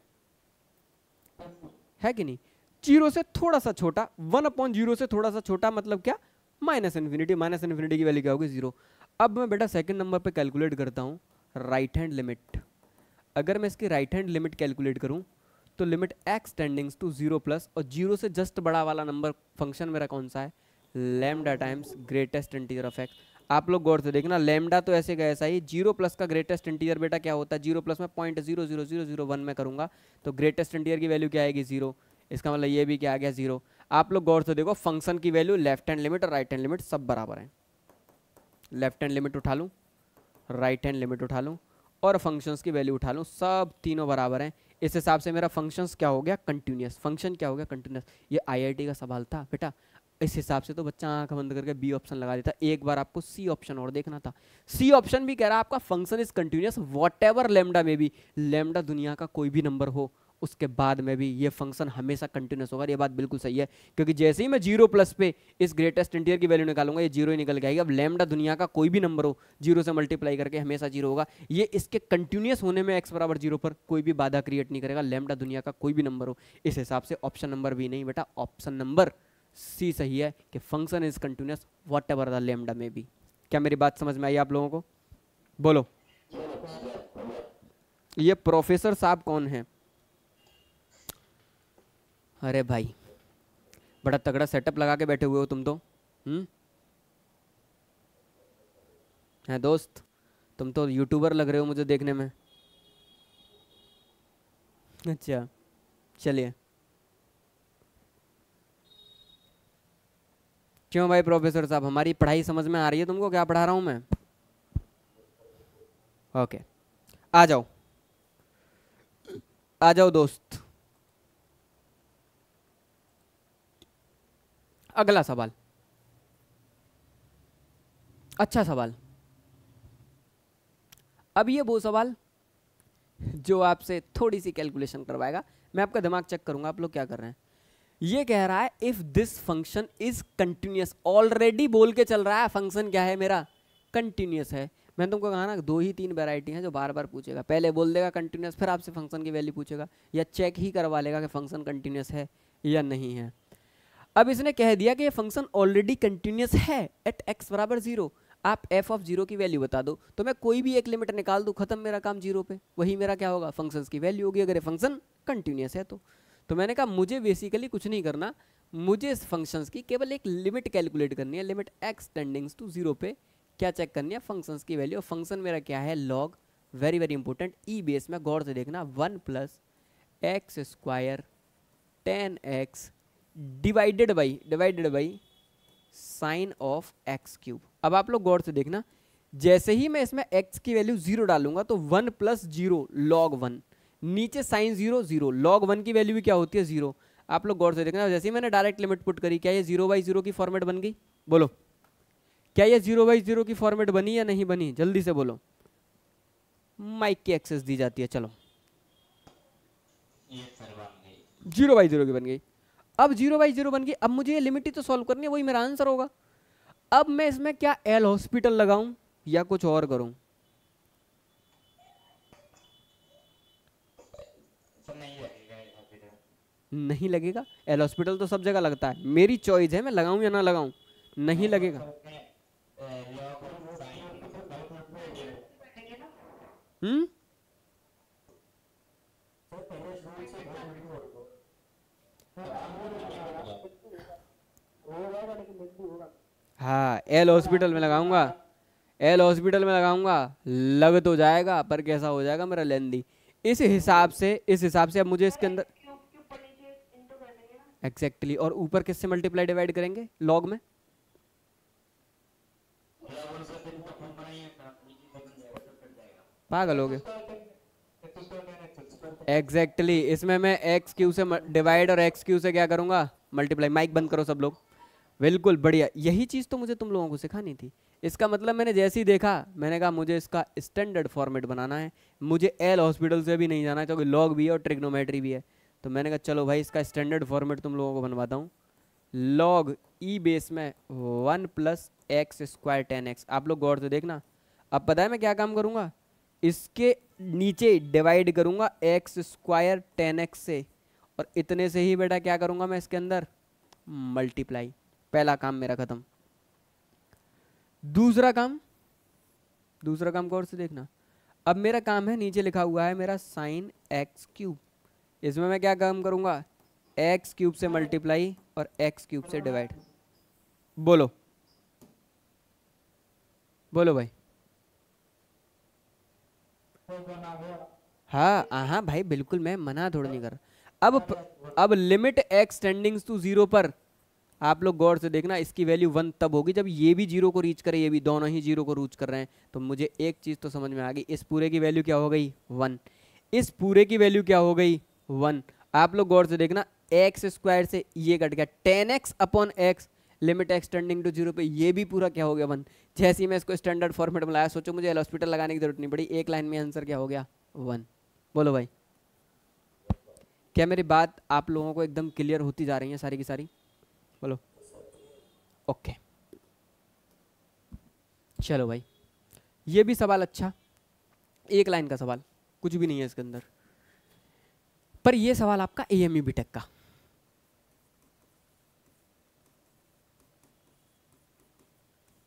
है कि नहीं? जीरो से थोड़ा सा छोटा, 1/0 से थोड़ा सा छोटा मतलब क्या? Minus infinity. माइनस इन्फिनिटी की वैल्यू क्या होगी? 0। अब मैं बेटा सेकंड नंबर पे कैलकुलेट करता हूँ राइट हैंड लिमिट। अगर मैं इसकी राइट हैंड लिमिट कैलकुलेट करूं तो limit x tendings to 0 plus, और 0 से जस्ट बड़ा वाला नंबर फंक्शन मेरा कौन सा है? Lambda times greatest integer of x। आप लोग गौर से देखना, लैम्डा तो ऐसे का ऐसा ही, 0 प्लस का ग्रेटेस्ट इंटीजर बेटा क्या होता है? 0 प्लस में 0.00001 में करूंगा तो ग्रेटेस्ट इंटीजर की वैल्यू क्या आएगी? 0। इसका मतलब ये भी क्या आ गया? 0। आप लोग गौर से देखो, फंक्शन की वैल्यू लेफ्ट हैंड लिमिट और राइट हैंड लिमिट सब बराबर है। लेफ्ट हैंड लिमिट उठा लूँ, राइट हैंड लिमिट उठा लूँ और फंक्शंस की वैल्यू उठा लूँ, सब तीनों बराबर हैं। इस हिसाब से मेरा फंक्शंस क्या हो गया? कंटिन्यूअस। फंक्शन क्या हो गया? कंटिन्यूअस। ये आईआईटी का सवाल था बेटा। इस हिसाब से तो बच्चा आंख बंद करके बी ऑप्शन लगा देता। एक बार आपको सी ऑप्शन और देखना था। सी ऑप्शन भी कह रहा है आपका function is continuous whatever lambda में भी। लैम्डा दुनिया का कोई भी नंबर हो उसके बाद में भी ये फंक्शन हमेशा कंटिन्यूअस होगा। ये बात बिल्कुल सही है, क्योंकि जैसे ही मैं 0 प्लस पे इस ग्रेटेस्ट इंटीजर की वैल्यू निकालूंगा ये 0 ही निकल के आएगी। अब लैम्डा दुनिया का कोई भी नंबर हो 0 से मल्टीप्लाई करके हमेशा 0 होगा। ये इसके कंटिन्यूअस होने में x बराबर 0 पर कोई भी बाधा क्रिएट नहीं करेगा। लैम्डा दुनिया का कोई भी नंबर हो। इस हिसाब से ऑप्शन नंबर बी नहीं बेटा, ऑप्शन नंबर सी सही है कि function is continuous whatever the lambda में बी। क्या मेरी बात समझ में आई आप लोगों को? बोलो। ये प्रोफेसर साहब कौन है? अरे भाई बड़ा तगड़ा सेटअप लगा के बैठे हुए हो तुम तो। है दोस्त, तुम तो यूट्यूबर लग रहे हो मुझे देखने में। अच्छा चलिए। क्यों भाई प्रोफेसर साहब, हमारी पढ़ाई समझ में आ रही है तुमको? क्या पढ़ा रहा हूं मैं? ओके, आ जाओ आ जाओ दोस्त। अगला सवाल, अच्छा सवाल। अब ये वो सवाल जो आपसे थोड़ी सी कैलकुलेशन करवाएगा। मैं आपका दिमाग चेक करूंगा आप लोग क्या कर रहे हैं। ये कह रहा है if this function is continuous. Already बोल के चल रहा है फंक्शन क्या है मेरा? कंटिन्यूअस है। मैंने तुमको कहा ना 2 ही 3 वैरायटी हैं जो बार बार पूछेगा। पहले बोल देगा कंटिन्यूअस, फिर आपसे फंक्शन की वैल्यू पूछेगा या चेक ही करवा लेगा कि फंक्शन कंटिन्यूअस है या नहीं है। अब इसने कह दिया कि ये फंक्शन ऑलरेडी कंटिन्यूअस है एट x बराबर 0। आप f ऑफ 0 की वैल्यू बता दो तो मैं कोई भी एक लिमिट निकाल दूं, खत्म मेरा काम 0 पे। वही मेरा क्या होगा? फंक्शंस की वैल्यू होगी अगर ये फंक्शन कंटिन्यूअस है तो मैंने कहा मुझे बेसिकली कुछ नहीं करना, मुझे इस फंक्शंस की केवल एक लिमिट कैलकुलेट करनी है। लिमिट x टेंडिंग्स टू 0 पे क्या चेक करनी है? फंक्शंस की वैल्यू। फंक्शन मेरा क्या है? लॉग। वेरी वेरी इंपॉर्टेंट, ई बेस में गौर से देखना। 1 plus x square 10x divided by sine of x cube. अब आप लोग गौर से देखना, जैसे ही मैं इसमें x की वैल्यू 0 डालूंगा तो 1 प्लस 0 लॉग 1, नीचे साइन 0 0, लॉग 1 की वैल्यू भी क्या होती है? 0। आप लोग गौर से देखना, जैसे ही मैंने डायरेक्ट लिमिट पुट करी क्या ये 0/0 की फॉर्मेट बन गई? बोलो, क्या ये 0/0 की फॉर्मेट बनी या नहीं बनी? जल्दी से बोलो। माइक की एक्सेस दी जाती है। चलो, ये सर बन गई। 0/0 की बन गई। अब 0/0 बन गई, अब मुझे ये लिमिट ही तो सॉल्व करनी है, वही मेरा आंसर होगा। अब मैं इसमें क्या एल हॉस्पिटल लगाऊं या कुछ और करूं? सर नहीं लगेगा ये हॉस्पिटल। नहीं लगेगा। एल हॉस्पिटल तो सब जगह लगता है, मेरी चॉइस है मैं लगाऊं या ना लगाऊं। नहीं लगेगा। हाँ, एल हॉस्पिटल में लगाऊंगा। एल हॉस्पिटल में लगाऊंगा, लग तो जाएगा पर कैसा हो जाएगा मेरा लेंदी। इस हिसाब से अब मुझे इसके अंदर एग्जैक्टली और ऊपर किससे मल्टीप्लाई डिवाइड करेंगे? लॉग में। पागल हो गए। एग्जैक्टली इसमें मैं एक्स क्यू से डिवाइड और एक्स क्यू से क्या करूंगा? मल्टीप्लाई। माइक बंद करो सब लोग, बिल्कुल बढ़िया, यही चीज़ तो मुझे तुम लोगों को सिखानी थी। इसका मतलब मैंने जैसे ही देखा, मैंने कहा मुझे इसका स्टैंडर्ड फॉर्मेट बनाना है, मुझे एल हॉस्पिटल से भी नहीं जाना है क्योंकि लॉग भी है और ट्रिग्नोमेट्री भी है। तो मैंने कहा चलो भाई इसका स्टैंडर्ड फॉर्मेट तुम लोगों को बनवाता हूँ। लॉग ई बेस में 1 + x² tan x। आप लोग गौर से देखना, अब पता है मैं क्या काम करूँगा, इसके नीचे डिवाइड करूँगा x² tan x से, और इतने से ही बेटा क्या करूँगा मैं इसके अंदर मल्टीप्लाई। पहला काम मेरा खत्म। दूसरा काम गौर से देखना, अब मेरा काम है, नीचे लिखा हुआ है मेरा sin x³। इसमें मैं क्या काम करूंगा, x³ से मल्टीप्लाई और x³ से डिवाइड। बोलो बोलो भाई। हाँ हाँ भाई बिल्कुल, मैं मना थोड़ा नहीं कर रहा। अब लिमिट x टेंडिंग्स टू 0 पर आप लोग गौर से देखना, इसकी वैल्यू 1 तब होगी जब ये भी 0 को रीच करे, ये भी, दोनों ही 0 को रीच कर रहे हैं। तो मुझे एक चीज़ तो समझ में आ गई, इस पूरे की वैल्यू क्या हो गई 1, इस पूरे की वैल्यू क्या हो गई 1। आप लोग गौर से देखना, x² से ये कट गया, tan x/x, limit x tending to 0 पे ये भी पूरा क्या हो गया 1। जैसे ही मैं इसको स्टैंडर्ड फॉर्मेट में लाया, सोचो मुझे हॉस्पिटल लगाने की जरूरत नहीं पड़ी, एक लाइन में आंसर क्या हो गया 1। बोलो भाई, क्या मेरी बात आप लोगों को एकदम क्लियर होती जा रही है सारी की सारी? बोलो ओके। चलो भाई, ये भी सवाल अच्छा, एक लाइन का सवाल, कुछ भी नहीं है इसके अंदर, पर ये सवाल आपका AME बीटेक का।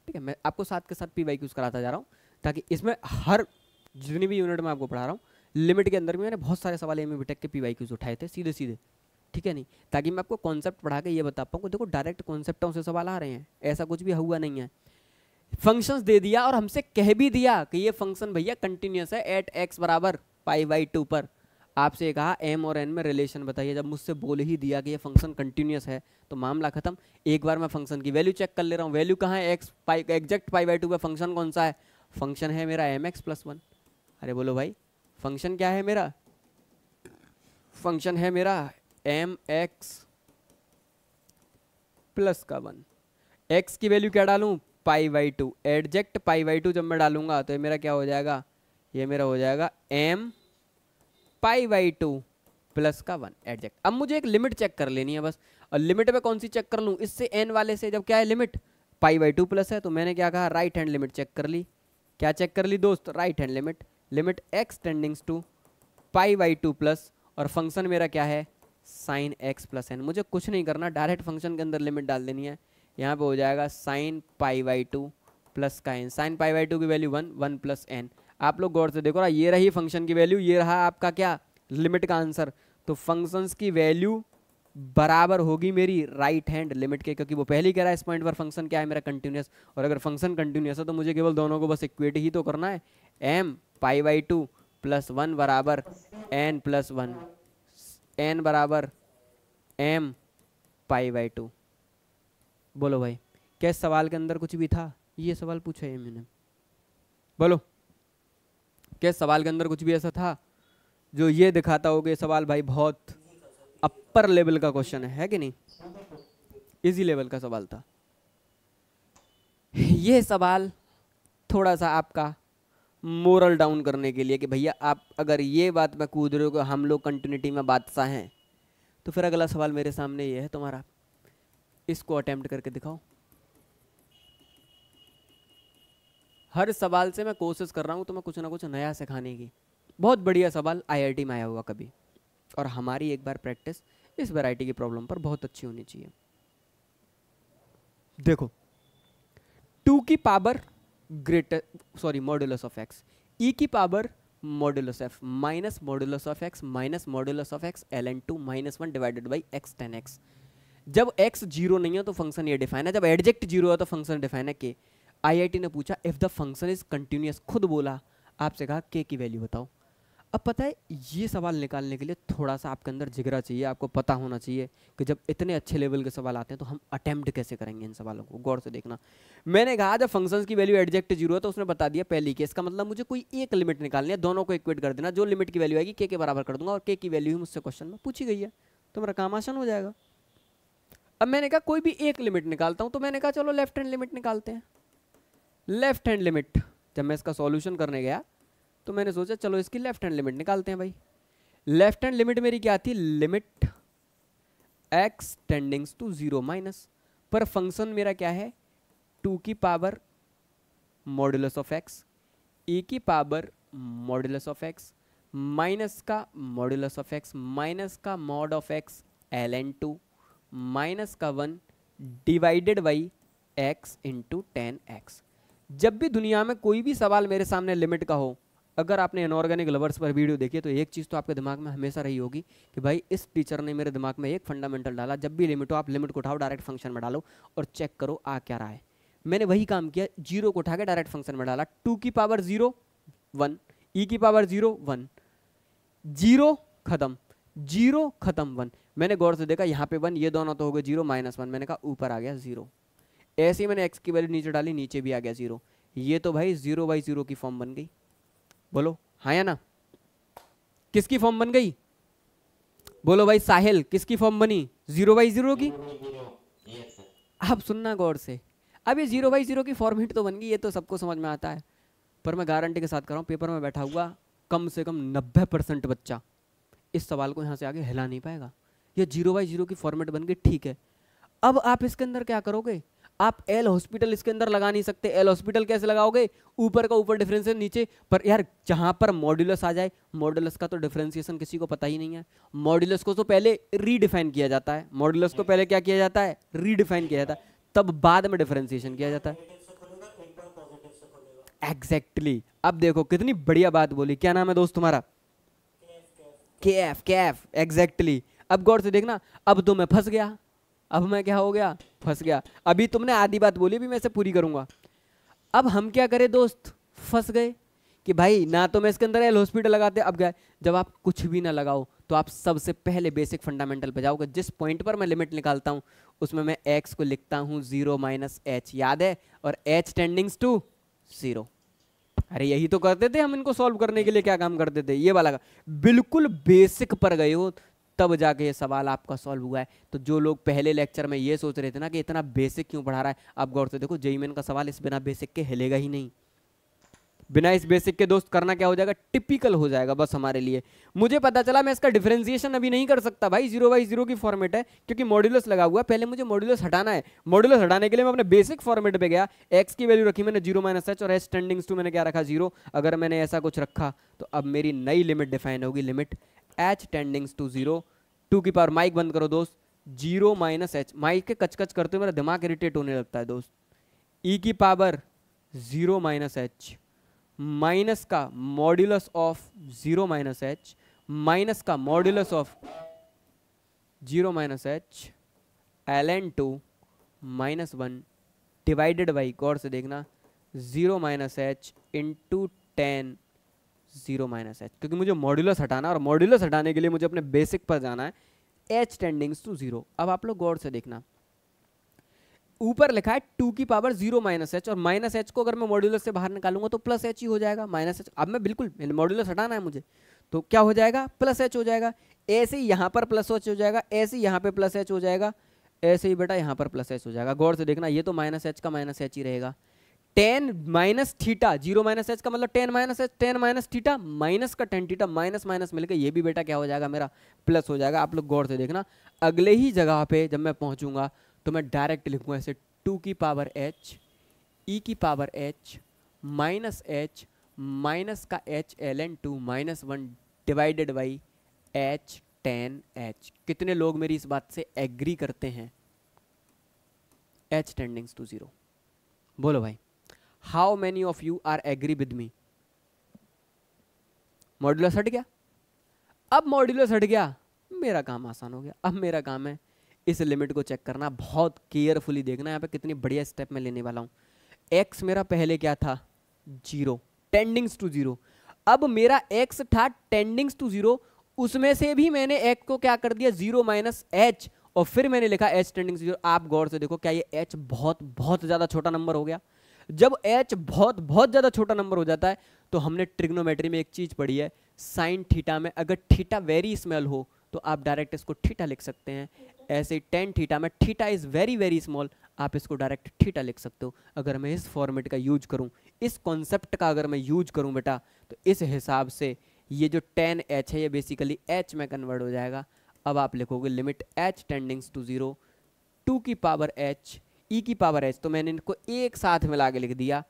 ठीक है, मैं आपको साथ के साथ PYQs कराता जा रहा हूँ, ताकि इसमें हर जितनी भी यूनिट में आपको पढ़ा रहा हूँ, लिमिट के अंदर भी मैंने बहुत सारे सवाल AME बीटेक के PYQs उठाए थे सीधे सीधे। ठीक है नहीं, ताकि मैं आपको कॉन्सेप्ट पढ़ा के ये बता पाऊँ, देखो डायरेक्ट कॉन्सेप्टों से सवाल आ रहे हैं, ऐसा कुछ भी हुआ नहीं है। फंक्शंस दे दिया और हमसे कह भी दिया कि ये फंक्शन भैया कंटिन्यूस है एट x = π/2 पर। आपसे कहा m और n में रिलेशन बताइए, जब मुझसे बोल ही दिया कि ये फंक्शन कंटिन्यूस है तो मामला खत्म। एक बार मैं फंक्शन की वैल्यू चेक कर ले रहा हूँ, वैल्यू कहाँ है, एग्जैक्ट π/2 पे फंक्शन कौन सा है, फंक्शन है मेरा mx+1। अरे बोलो भाई, फंक्शन क्या है मेरा, फंक्शन है मेरा mx+1। x की वैल्यू क्या डालूं, π/2, एडजेक्ट π/2 जब मैं डालूंगा तो ये मेरा क्या हो जाएगा, ये मेरा हो जाएगा m π/2 + 1 एडजेक्ट। अब मुझे एक लिमिट चेक कर लेनी है बस, और लिमिट में कौन सी चेक कर लूं, इससे n वाले से, जब क्या है लिमिट π/2 प्लस है, तो मैंने क्या कहा, राइट हैंड लिमिट चेक कर ली। क्या चेक कर ली दोस्त, right hand limit, limit x tendings to π/2 plus, और फंक्शन मेरा क्या है sin x + n। मुझे कुछ नहीं करना, डायरेक्ट फंक्शन के अंदर लिमिट डाल देनी है। यहाँ पे हो जाएगा sin π/2 प्लस का n, sin π/2 की वैल्यू 1, 1 + n। आप लोग गौर से देखो ना, ये रही फंक्शन की वैल्यू, ये रहा आपका क्या लिमिट का आंसर। तो फंक्शंस की वैल्यू बराबर होगी मेरी राइट हैंड लिमिट के, क्योंकि वो पहले ही कह रहा है इस पॉइंट पर फंक्शन क्या है मेरा कंटिन्यूस, और अगर फंक्शन कंटिन्यूस है तो मुझे केवल दोनों को बस इक्वेट ही तो करना है, m π/2 + 1 बराबर n + 1, n बराबर m π/2। बोलो भाई, क्या इस सवाल के अंदर कुछ भी था, ये सवाल पूछा है मैंने, बोलो क्या इस सवाल के अंदर कुछ भी ऐसा था जो ये दिखाता हो कि ये सवाल भाई बहुत अपर लेवल का क्वेश्चन है कि नहीं, इजी लेवल का सवाल था। ये सवाल थोड़ा सा आपका मोरल डाउन करने के लिए कि भैया आप अगर ये बात में कूद रहे हो कि हम लोग कंटिन्यूटी में बादशाह हैं, तो फिर अगला सवाल मेरे सामने ये है तुम्हारा, इसको अटेम्प्ट करके दिखाओ। हर सवाल से मैं कोशिश कर रहा हूँ तुम्हें कुछ ना कुछ नया सिखाने की। बहुत बढ़िया सवाल IIT में आया हुआ कभी, और हमारी एक बार प्रैक्टिस इस वैरायटी की प्रॉब्लम पर बहुत अच्छी होनी चाहिए। देखो 2 की power greater modulus of x, e की power modulus f minus modulus of x minus modulus of x ln2 -1 divided by x tan x। जब x 0 नहीं है तो फंक्शन ये डिफाइन है, जब एडजेक्ट 0 है तो फंक्शन डिफाइन है k। IIT ने पूछा if the function is continuous, खुद बोला, आपसे कहा k की वैल्यू बताओ। अब पता है ये सवाल निकालने के लिए थोड़ा सा आपके अंदर जिगरा चाहिए, आपको पता होना चाहिए कि जब इतने अच्छे लेवल के सवाल आते हैं तो हम अटेम्प्ट कैसे करेंगे इन सवालों को। गौर से देखना, मैंने कहा जब फंक्शंस की वैल्यू एडजेक्ट 0 है तो उसने बता दिया पहली के, इसका मतलब मुझे कोई एक लिमिट निकालनी है, दोनों को इक्वेट कर देना, जो लिमिट की वैल्यू आएगी के बराबर कर दूंगा, और के की वैल्यू ही मुझसे क्वेश्चन में पूछी गई है, तो मेरा काम आसान हो जाएगा। अब मैंने कहा कोई भी एक लिमिट निकालता हूं, तो मैंने कहा चलो लेफ्ट हैंड लिमिट निकालते हैं। लेफ्ट हैंड लिमिट, जब मैं इसका सॉल्यूशन करने गया तो मैंने सोचा चलो इसकी लेफ्ट हैंड लिमिट निकालते हैं भाई। लेफ्ट हैंड लिमिट मेरी क्या थी, limit x tendings to 0 minus, पर फंक्शन मेरा क्या है 2 की power modulus of x, e की power modulus of x minus का मॉड्यूलस ऑफ x माइनस का mod of x ln2 minus का 1 divided by x into 10x। जब भी दुनिया में कोई भी सवाल मेरे सामने लिमिट का हो, अगर आपने इनऑर्गेनिक लवर्स पर वीडियो देखी है तो एक चीज़ तो आपके दिमाग में हमेशा रही होगी कि भाई इस टीचर ने मेरे दिमाग में एक फंडामेंटल डाला, जब भी लिमिट हो आप लिमिट को उठाओ डायरेक्ट फंक्शन में डालो और चेक करो आ क्या रहा है। मैंने वही काम किया, 0 को उठा के डायरेक्ट फंक्शन में डाला, 2 की पावर 0 1, e की पावर 0 1, 0 खत्म, 0 खत्म 1। मैंने गौर से देखा यहाँ पे 1, ये दोनों तो हो गए 0 माइनस 1, मैंने कहा ऊपर आ गया 0। ऐसे ही मैंने x की वैल्यू नीचे डाली, नीचे भी आ गया 0। ये तो भाई 0/0 की फॉर्म बन गई, बोलो हाँ या ना। किसकी फॉर्म बन गई, बोलो भाई साहिल, किसकी फॉर्म बनी 0/0 की। अब सुनना गौर से, अब ये 0/0 की फॉर्मेट तो बन गई, ये तो सबको समझ में आता है, पर मैं गारंटी के साथ कर रहा हूँ पेपर में बैठा हुआ कम से कम 90% बच्चा इस सवाल को यहाँ से आगे हिला नहीं पाएगा। ये 0/0 की फॉर्मेट बन गई, ठीक है। अब आप इसके अंदर क्या करोगे, आप एल हॉस्पिटल इसके अंदर लगा नहीं सकते। एल हॉस्पिटल कैसे लगाओगे, ऊपर का ऊपर डिफरेंशिएशन नीचे, पर यार जहां पर मॉड्यूलस आ जाए, मॉड्यूलस का तो डिफरेंशिएशन किसी को पता ही नहीं है। मॉड्यूलस को तो पहले रीडिफाइन किया जाता है, मॉड्यूलस को पहले क्या किया जाता है, रीडिफाइन किया जाता है, तब बाद में डिफरेंशिएशन किया जाता है। एग्जैक्टली अब देखो कितनी बढ़िया बात बोली, क्या नाम है दोस्त तुम्हारा, कैफ, एग्जैक्टली। अब गौर से देखना, अब तो मैं फंस गया, अब मैं क्या हो गया, फंस गया। अभी तुमने आधी बात बोली, अभी मैं इसे पूरी करूंगा। अब हम क्या करें दोस्त, फंस गए कि भाई ना तो मैं इसके अंदर एल हॉस्पिटल लगाते। अब गए, जब आप कुछ भी ना लगाओ तो आप सबसे पहले बेसिक फंडामेंटल पे जाओगे। जिस पॉइंट पर मैं लिमिट निकालता हूं उसमें मैं x को लिखता हूं 0 माइनस h, याद है, और h टेंडिंग्स टू 0। अरे यही तो करते थे हम, इनको सॉल्व करने के लिए क्या काम करते थे, ये वाला। बिल्कुल बेसिक पर गए हो तब जाके ये सवाल आपका सॉल्व हुआ है। तो जो लोग पहले लेक्चर में ये सोच रहे थे ना कि इतना बेसिक क्यों पढ़ा रहा है, आप गौर से देखो जेईई मेन का सवाल इस बिना बेसिक के हिलेगा ही नहीं। बिना इस बेसिक के दोस्त करना क्या हो जाएगा, टिपिकल हो जाएगा बस हमारे लिए। मुझे पता चला मैं इसका डिफरेंशिएशन अभी नहीं कर सकता भाई, 0/0 की फॉर्मेट है क्योंकि मॉड्यूलस लगा हुआ है। पहले मुझे मॉड्यूलस हटाना है, मॉड्यूलस हटाने के लिए मैं अपने बेसिक फॉर्मेट पे गया, x की वैल्यू रखी मैंने 0 माइनस h और h टेंडिंग्स टू मैंने क्या रखा 0। अगर मैंने ऐसा कुछ रखा तो अब मेरी नई लिमिट डिफाइन होगी, लिमिट h टेंडिंग्स टू 0, 2 की पावर, माइक बंद करो दोस्त, 0 माइनस h, माइक के कचकच करते हुए मेरा दिमाग इरिटेट होने लगता है दोस्त, e की पावर 0 माइनस h माइनस का modulus of 0 minus h minus का modulus of 0 minus h ln2 minus 1 divided by, गौर से देखना, 0 minus h into 10 0 minus h, क्योंकि मुझे मॉड्यूलस हटाना, और मॉड्यूलस हटाने के लिए मुझे अपने बेसिक पर जाना है, h टेंडिंग्स टू 0। अब आप लोग गौर से देखना, ऊपर लिखा है 2 की पावर 0 माइनस h, और माइनस h को अगर मैं मॉड्यूलस से बाहर निकालूंगा तो प्लस h ही हो जाएगा, माइनस h। अब मैं बिल्कुल मॉड्यूलस हटाना है मुझे, तो क्या हो जाएगा, प्लस h हो जाएगा। ऐसे ही यहाँ पर प्लस h हो जाएगा, ऐसे ही यहाँ पे प्लस h हो जाएगा, ऐसे ही बेटा यहाँ पर प्लस h हो जाएगा। गौर से देखना, ये तो माइनस h का माइनस h ही रहेगा। 10 माइनस थीटा, 0 माइनस h का मतलब 10 minus h, 10 minus theta, minus का 10 थीटा, माइनस माइनस मिलकर ये भी बेटा क्या हो जाएगा, मेरा प्लस हो जाएगा। आप लोग गौर से देखना, अगले ही जगह पे जब मैं पहुंचूंगा तो मैं डायरेक्ट लिखूंगा ऐसे, 2 की पावर h e की power h minus h minus का h ln2 minus 1 divided by h 10h। कितने लोग मेरी इस बात से एग्री करते हैं, h टेंडिंग्स टू 0, बोलो भाई, how many of you are agree with me. Modulus हट गया, अब मॉड्यूलस हट गया, मेरा काम आसान हो गया। अब मेरा काम है इस लिमिट को चेक करना, बहुत केयरफुली देखना यहाँ पे कितनी बढ़िया स्टेप मैं लेने वाला हूँ। x मेरा पहले क्या था, 0 टेंडिंग्स टू 0। अब मेरा x था टेंडिंग्स टू 0, उसमें से भी मैंने x को क्या कर दिया 0 माइनस h, और फिर मैंने लिखा h टेंडिंग्स टू 0। आप गौर से देखो, क्या ये h बहुत बहुत ज्यादा छोटा नंबर हो गया। जब h बहुत बहुत ज्यादा छोटा नंबर हो जाता है तो हमने ट्रिग्नोमेट्री में एक चीज पढ़ी है, साइन थीटा में अगर थीटा वेरी स्मॉल हो तो आप डायरेक्ट इसको थीटा लिख सकते हैं। ऐसे टेन थीटा में theta is very very small, आप इसको डायरेक्ट थीटा लिख सकते हो। अगर मैं इस फॉर्मेट का यूज करूँ, इस कॉन्सेप्ट का अगर मैं यूज करूँ बेटा, तो इस हिसाब से ये जो टेन एच है ये बेसिकली एच में कन्वर्ट हो जाएगा। अब आप लिखोगे लिमिट एच टेंडिंग्स टू 0 2 की पावर एच ई की पावर एच, तो मैंने इनको एक साथ मिला के लिख दिया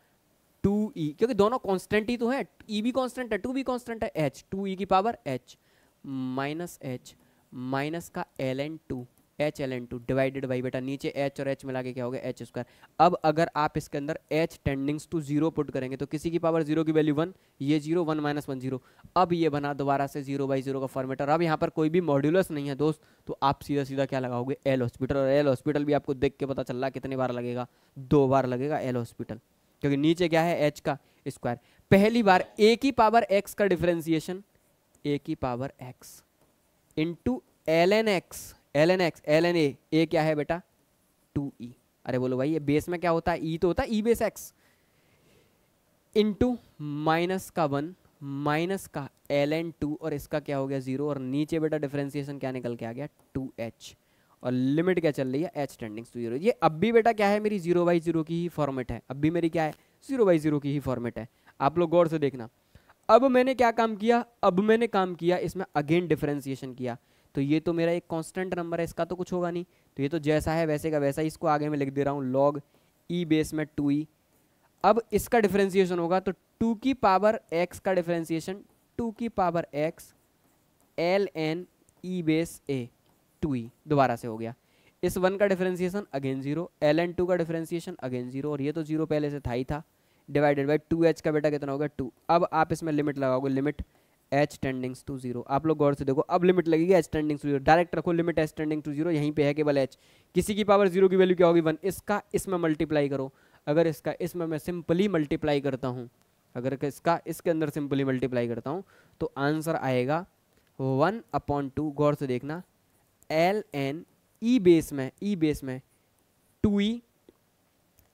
2e, क्योंकि दोनों कांस्टेंट ही तो है, e भी कांस्टेंट है 2 भी कांस्टेंट है, h 2e की power h minus h minus का ln2 h ln2 divided by बेटा नीचे h और h मिला के क्या हो गया h स्क्वायर। अब अगर आप इसके अंदर h टेंडिंग्स टू 0 पुट करेंगे तो किसी की पावर 0 की वैल्यू 1, ये 0 1 माइनस 1 0। अब ये बना दोबारा से 0/0 का फॉर्मेट, और अब यहाँ पर कोई भी मॉड्यूलस नहीं है दोस्त, तो आप सीधा सीधा क्या लगाओगे एल हॉस्पिटल, और एल हॉस्पिटल भी आपको देख के पता चल रहा है कितनी बार लगेगा, 2 बार लगेगा एल हॉस्पिटल, क्योंकि नीचे क्या है h का स्क्वायर। पहली बार a की पावर x का डिफरेंशिएशन a की power x into ln x ln a क्या है बेटा 2e। अरे बोलो भाई ये बेस में क्या होता है, e तो होता है e base x into minus का 1 माइनस का ln2 और इसका क्या हो गया 0, और नीचे बेटा डिफरेंशिएशन क्या निकल के आ गया 2h, और लिमिट क्या चल रही है h टेंडिंग्स टू 0। ये अब भी बेटा क्या है मेरी 0/0 की ही फॉर्मेट है, अब भी मेरी क्या है 0/0 की ही फॉर्मेट है। आप लोग गौर से देखना। अब मैंने क्या काम किया, अब मैंने काम किया इसमें अगेन डिफरेंशिएशन किया, तो ये तो मेरा एक कांस्टेंट नंबर है, इसका तो कुछ होगा नहीं, तो ये तो जैसा है वैसे का वैसा ही, इसको आगे मैं लिख दे रहा हूँ log e बेस में 2e। अब इसका डिफरेंशिएशन होगा तो 2 की पावर x का डिफरेंशिएशन 2 की power x ln e base a 2e दोबारा से हो गया। इस 1 का डिफरेंशिएशन अगेन 0, ln2 का डिफरेंशिएशन अगेन 0, और ये तो 0 पहले से था ही था, डिवाइडेड बाई 2h का बेटा कितना होगा 2। अब आप इसमें लिमिट लगाओगे लिमिट h टेंडिंग्स टू 0। आप लोग गौर से देखो, अब लिमिट लगेगी h टेंडिंग्स टू 0, डायरेक्ट रखो लिमिट h टेंडिंग टू 0, यहीं पे है केवल h, किसी की पावर 0 की वैल्यू क्या होगी 1, इसका इसमें मल्टीप्लाई करो। अगर इसका इसमें मैं सिंपली मल्टीप्लाई करता हूँ, अगर इसका इसके अंदर सिंपली मल्टीप्लाई करता हूँ तो आंसर आएगा 1/2, गौर से देखना, ln e बेस में 2e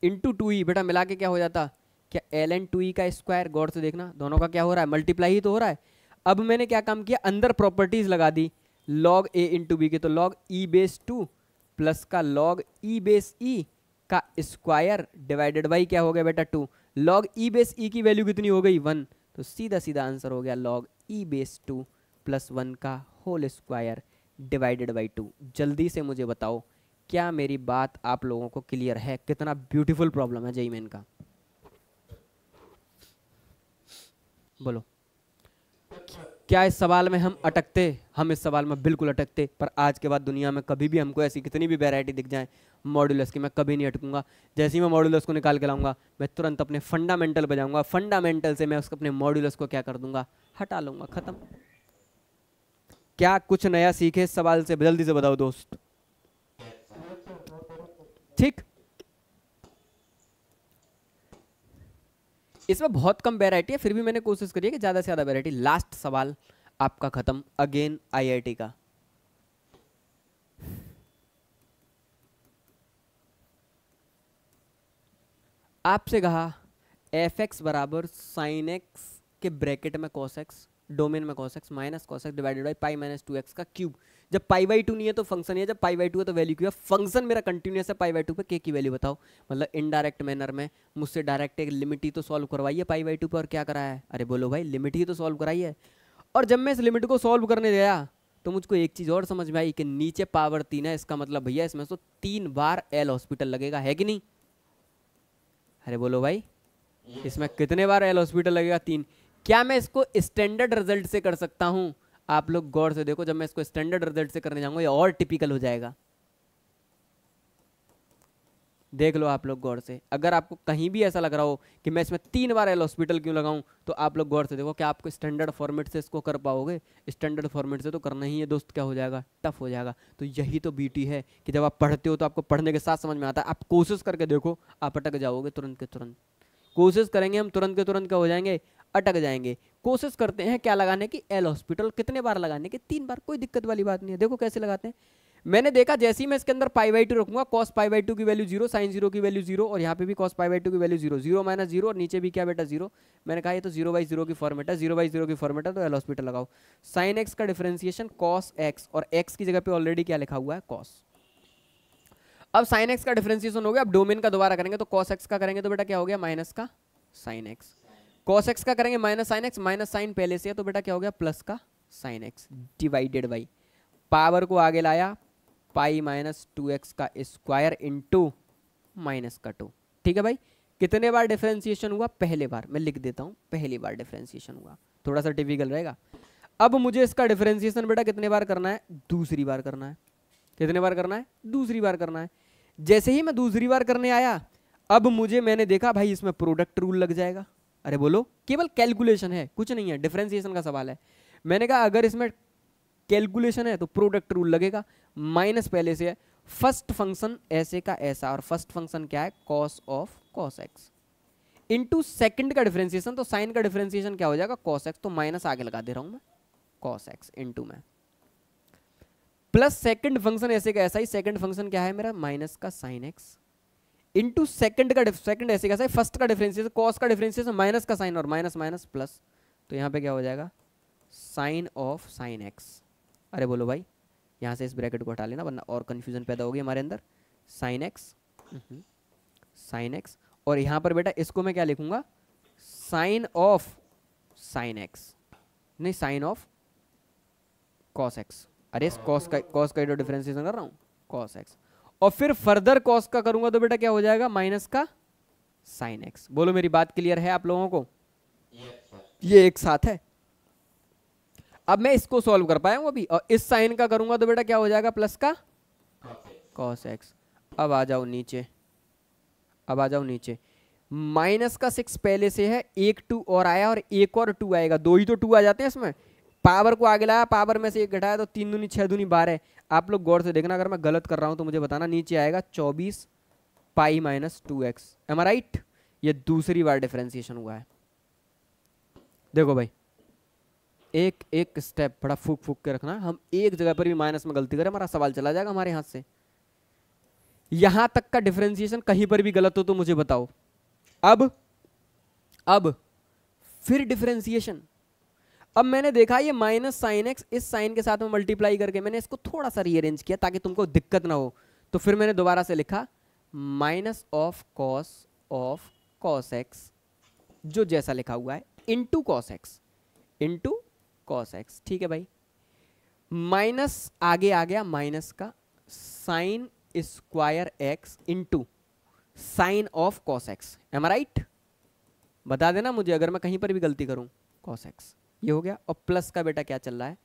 इंटू 2e बेटा मिला के क्या हो जाता, क्या ln 2e का स्क्वायर, गौर से देखना दोनों का क्या हो रहा है मल्टीप्लाई ही तो हो रहा है। अब मैंने क्या काम किया, अंदर प्रॉपर्टीज लगा दी log a इंटू बी के, तो log e बेस 2 प्लस का log e बेस e का स्क्वायर डिवाइडेड बाई क्या हो गया बेटा 2, log e बेस e की वैल्यू कितनी हो गई 1, तो सीधा सीधा आंसर हो गया log e बेस 2 प्लस 1 का होल स्क्वायर डिवाइडेड बाई 2। जल्दी से मुझे बताओ क्या मेरी बात आप लोगों को क्लियर है, कितना ब्यूटीफुल प्रॉब्लम है जेईई मेन का, बोलो। क्या इस सवाल में हम अटकते, हम इस सवाल में बिल्कुल अटकते, पर आज के बाद दुनिया में कभी भी हमको ऐसी कितनी भी वैरायटी दिख जाए मॉड्यूलस की, मैं कभी नहीं अटकूंगा। जैसे ही मैं मॉड्यूलस को निकाल के लाऊंगा मैं तुरंत अपने फंडामेंटल बजाऊंगा, फंडामेंटल से मैं उसको अपने मॉड्यूलस को क्या कर दूंगा हटा लूंगा, खत्म। क्या कुछ नया सीखे इस सवाल से, जल्दी से बताओ दोस्त, ठीक। इसमें बहुत कम वैरायटी है, फिर भी मैंने कोशिश करी है कि ज्यादा से ज्यादा वैरायटी। लास्ट सवाल आपका खत्म, अगेन आईआईटी का। आपसे कहा एफ एक्स बराबर साइन एक्स के ब्रैकेट में कॉस एक्स, डोमेन में cos x minus cos x divided by pi minus 2x का क्यूब। जब पाई/2 नहीं है तो फंक्शन है, जब पाई/2 है तो वैल्यू क्यू है। फंक्शन मेरा कंटिन्यूस है, पाई/2 पे के की वैल्यू बताओ। मतलब इनडायरेक्ट मैनर में मुझसे डायरेक्ट एक लिमिट ही तो सॉल्व करवाई है पाई/2 पर, और क्या कराया है, अरे बोलो भाई लिमिट ही तो सॉल्व कराई है। और जब मैं इस लिमिट को सॉल्व करने गया तो मुझको एक चीज़ और समझ में आई कि नीचे पावर 3 है, इसका मतलब भैया इसमें तो 3 बार एल हॉस्पिटल लगेगा, है कि नहीं, अरे बोलो भाई इसमें कितने बार एल हॉस्पिटल लगेगा 3। क्या मैं इसको स्टैंडर्ड रिजल्ट से कर सकता हूं, आप लोग गौर से देखो, जब मैं इसको स्टैंडर्ड रिजल्ट से करने जाऊंगा ये और टिपिकल हो जाएगा, देख लो आप लोग गौर से। अगर आपको कहीं भी ऐसा लग रहा हो कि मैं इसमें 3 बार एल हॉस्पिटल क्यों लगाऊं, तो आप लोग गौर से देखो क्या आपको स्टैंडर्ड फॉर्मेट से इसको कर पाओगे। स्टैंडर्ड फॉर्मेट से तो करना ही है दोस्त, क्या हो जाएगा टफ हो जाएगा। तो यही तो ब्यूटी है कि जब आप पढ़ते हो तो आपको पढ़ने के साथ समझ में आता है। आप कोशिश करके देखो, आप अटक जाओगे तुरंत के तुरंत। कोशिश करेंगे हम तुरंत के तुरंत क्या हो जाएंगे, अटक जाएंगे। कोशिश करते हैं क्या लगाने की, एल हॉस्पिटल कितने बार लगाने की, 3 बार, कोई दिक्कत वाली बात नहीं है। देखो कैसे लगाते हैं, मैंने देखा जैसे ही मैं इसके अंदर π/2 रखूंगा cos π/2 की वैल्यू 0, sin 0 की वैल्यू 0 और यहाँ पे भी cos π/2 की वैल्यू 0, 0 माइनस 0 और नीचे भी क्या बेटा 0। मैंने कहा ये तो 0/0 की फॉर्मेट है, 0/0 की फॉर्मेट है तो एल हॉस्पिटल लगाओ। sin x का डिफरेंशिएशन cos x और x की जगह पे ऑलरेडी क्या लिखा हुआ है cos। अब sin x का डिफरेंशिएशन हो गया, अब डोमेन का दोबारा करेंगे तो cos x का करेंगे तो बेटा क्या हो गया माइनस का sin x, cos x का करेंगे minus sin x, minus sign पहले से है तो बेटा क्या हो गया प्लस का sin x divided by power को आगे लाया पाई माइनस 2x का स्क्वायर इंटू माइनस का 2। ठीक है भाई, कितने बार डिफरेंशिएशन हुआ, पहले बार। मैं लिख देता हूं पहली बार डिफरेंशिएशन हुआ, थोड़ा सा टिपिकल रहेगा। अब मुझे इसका डिफरेंशिएशन बेटा कितने बार करना है, दूसरी बार करना है। कितने बार करना है, दूसरी बार करना है। जैसे ही मैं दूसरी बार करने आया, अब मैंने देखा भाई इसमें प्रोडक्ट रूल लग जाएगा। अरे बोलो, केवल कैलकुलेशन है, कुछ नहीं है, डिफरेंशिएशन का सवाल है। मैंने कहा अगर इसमें कैलकुलेशन है तो प्रोडक्ट रूल लगेगा, माइनस पहले से है, फर्स्ट फंक्शन ऐसे का ऐसा और फर्स्ट फंक्शन क्या है cos of cos x into second का डिफरेंशिएशन, तो साइन का डिफरेंशिएशन क्या हो जाएगा cos x, तो माइनस आगे लगा दे रहा हूं मैं cos x इनटू में प्लस सेकंड फंक्शन ऐसे का ऐसा ही, सेकंड फंक्शन क्या है मेरा माइनस का sin x इनटू सेकंड का सेकंड ऐसे का ऐसा ही, फर्स्ट का डिफरेंशिएशन cos का डिफरेंशिएशन माइनस का साइन और माइनस माइनस प्लस, तो यहां पे क्या हो जाएगा साइन ऑफ sin x। अरे बोलो भाई, यहाँ से इस ब्रैकेट को हटा लेना वरना और कंफ्यूजन पैदा होगी हमारे अंदर। sin x और यहाँ पर बेटा इसको मैं क्या लिखूंगा साइन ऑफ sin x, नहीं साइन ऑफ cos x। अरे इस cos का जो डिफरेंशिएशन कर रहा हूँ cos x, और फिर फर्दर cos का करूंगा तो बेटा क्या हो जाएगा माइनस का sin x। बोलो मेरी बात क्लियर है आप लोगों को, ये एक साथ है। अब मैं इसको सॉल्व कर पाया हूं अभी, और इस साइन का करूंगा तो बेटा क्या हो जाएगा प्लस का cos x। अब आ जाओ नीचे, अब आ जाओ नीचे, माइनस का 6 पहले से है, एक 2 और आया और एक और 2 आएगा, दो ही तो 2 आ जाते हैं इसमें। पावर को आगे लाया, पावर में से एक घटाया तो 3 दूनी 6 दूनी 12। आप लोग गौर से देखना, अगर मैं गलत कर रहा हूं तो मुझे बताना। नीचे आएगा 24 pi minus 2x, M I right. ये दूसरी बार डिफरेंशिएशन हुआ है। देखो भाई, एक एक स्टेप बड़ा फूक फूक के रखना, हम एक जगह पर भी माइनस में गलती करें हमारा सवाल चला जाएगा हमारे हाथ से। यहां तक का डिफरेंशिएशन कहीं पर भी गलत हो तो मुझे बताओ। अब फिर डिफरेंशिएशन, अब मैंने देखा ये माइनस साइन एक्स इस साइन के साथ में मल्टीप्लाई करके मैंने इसको थोड़ा सा रीअरेंज किया ताकि तुमको दिक्कत ना हो, तो फिर मैंने दोबारा से लिखा माइनस ऑफ कॉस एक्स जो जैसा लिखा हुआ है इंटू कॉस एक्स। ठीक है भाई, माइनस आगे आ गया माइनस का sine square X into sine of cos X, am I right. बता देना मुझे अगर मैं कहीं पर भी गलती करूं। कॉस एक्स ये हो गया, और प्लस का बेटा क्या चल रहा है,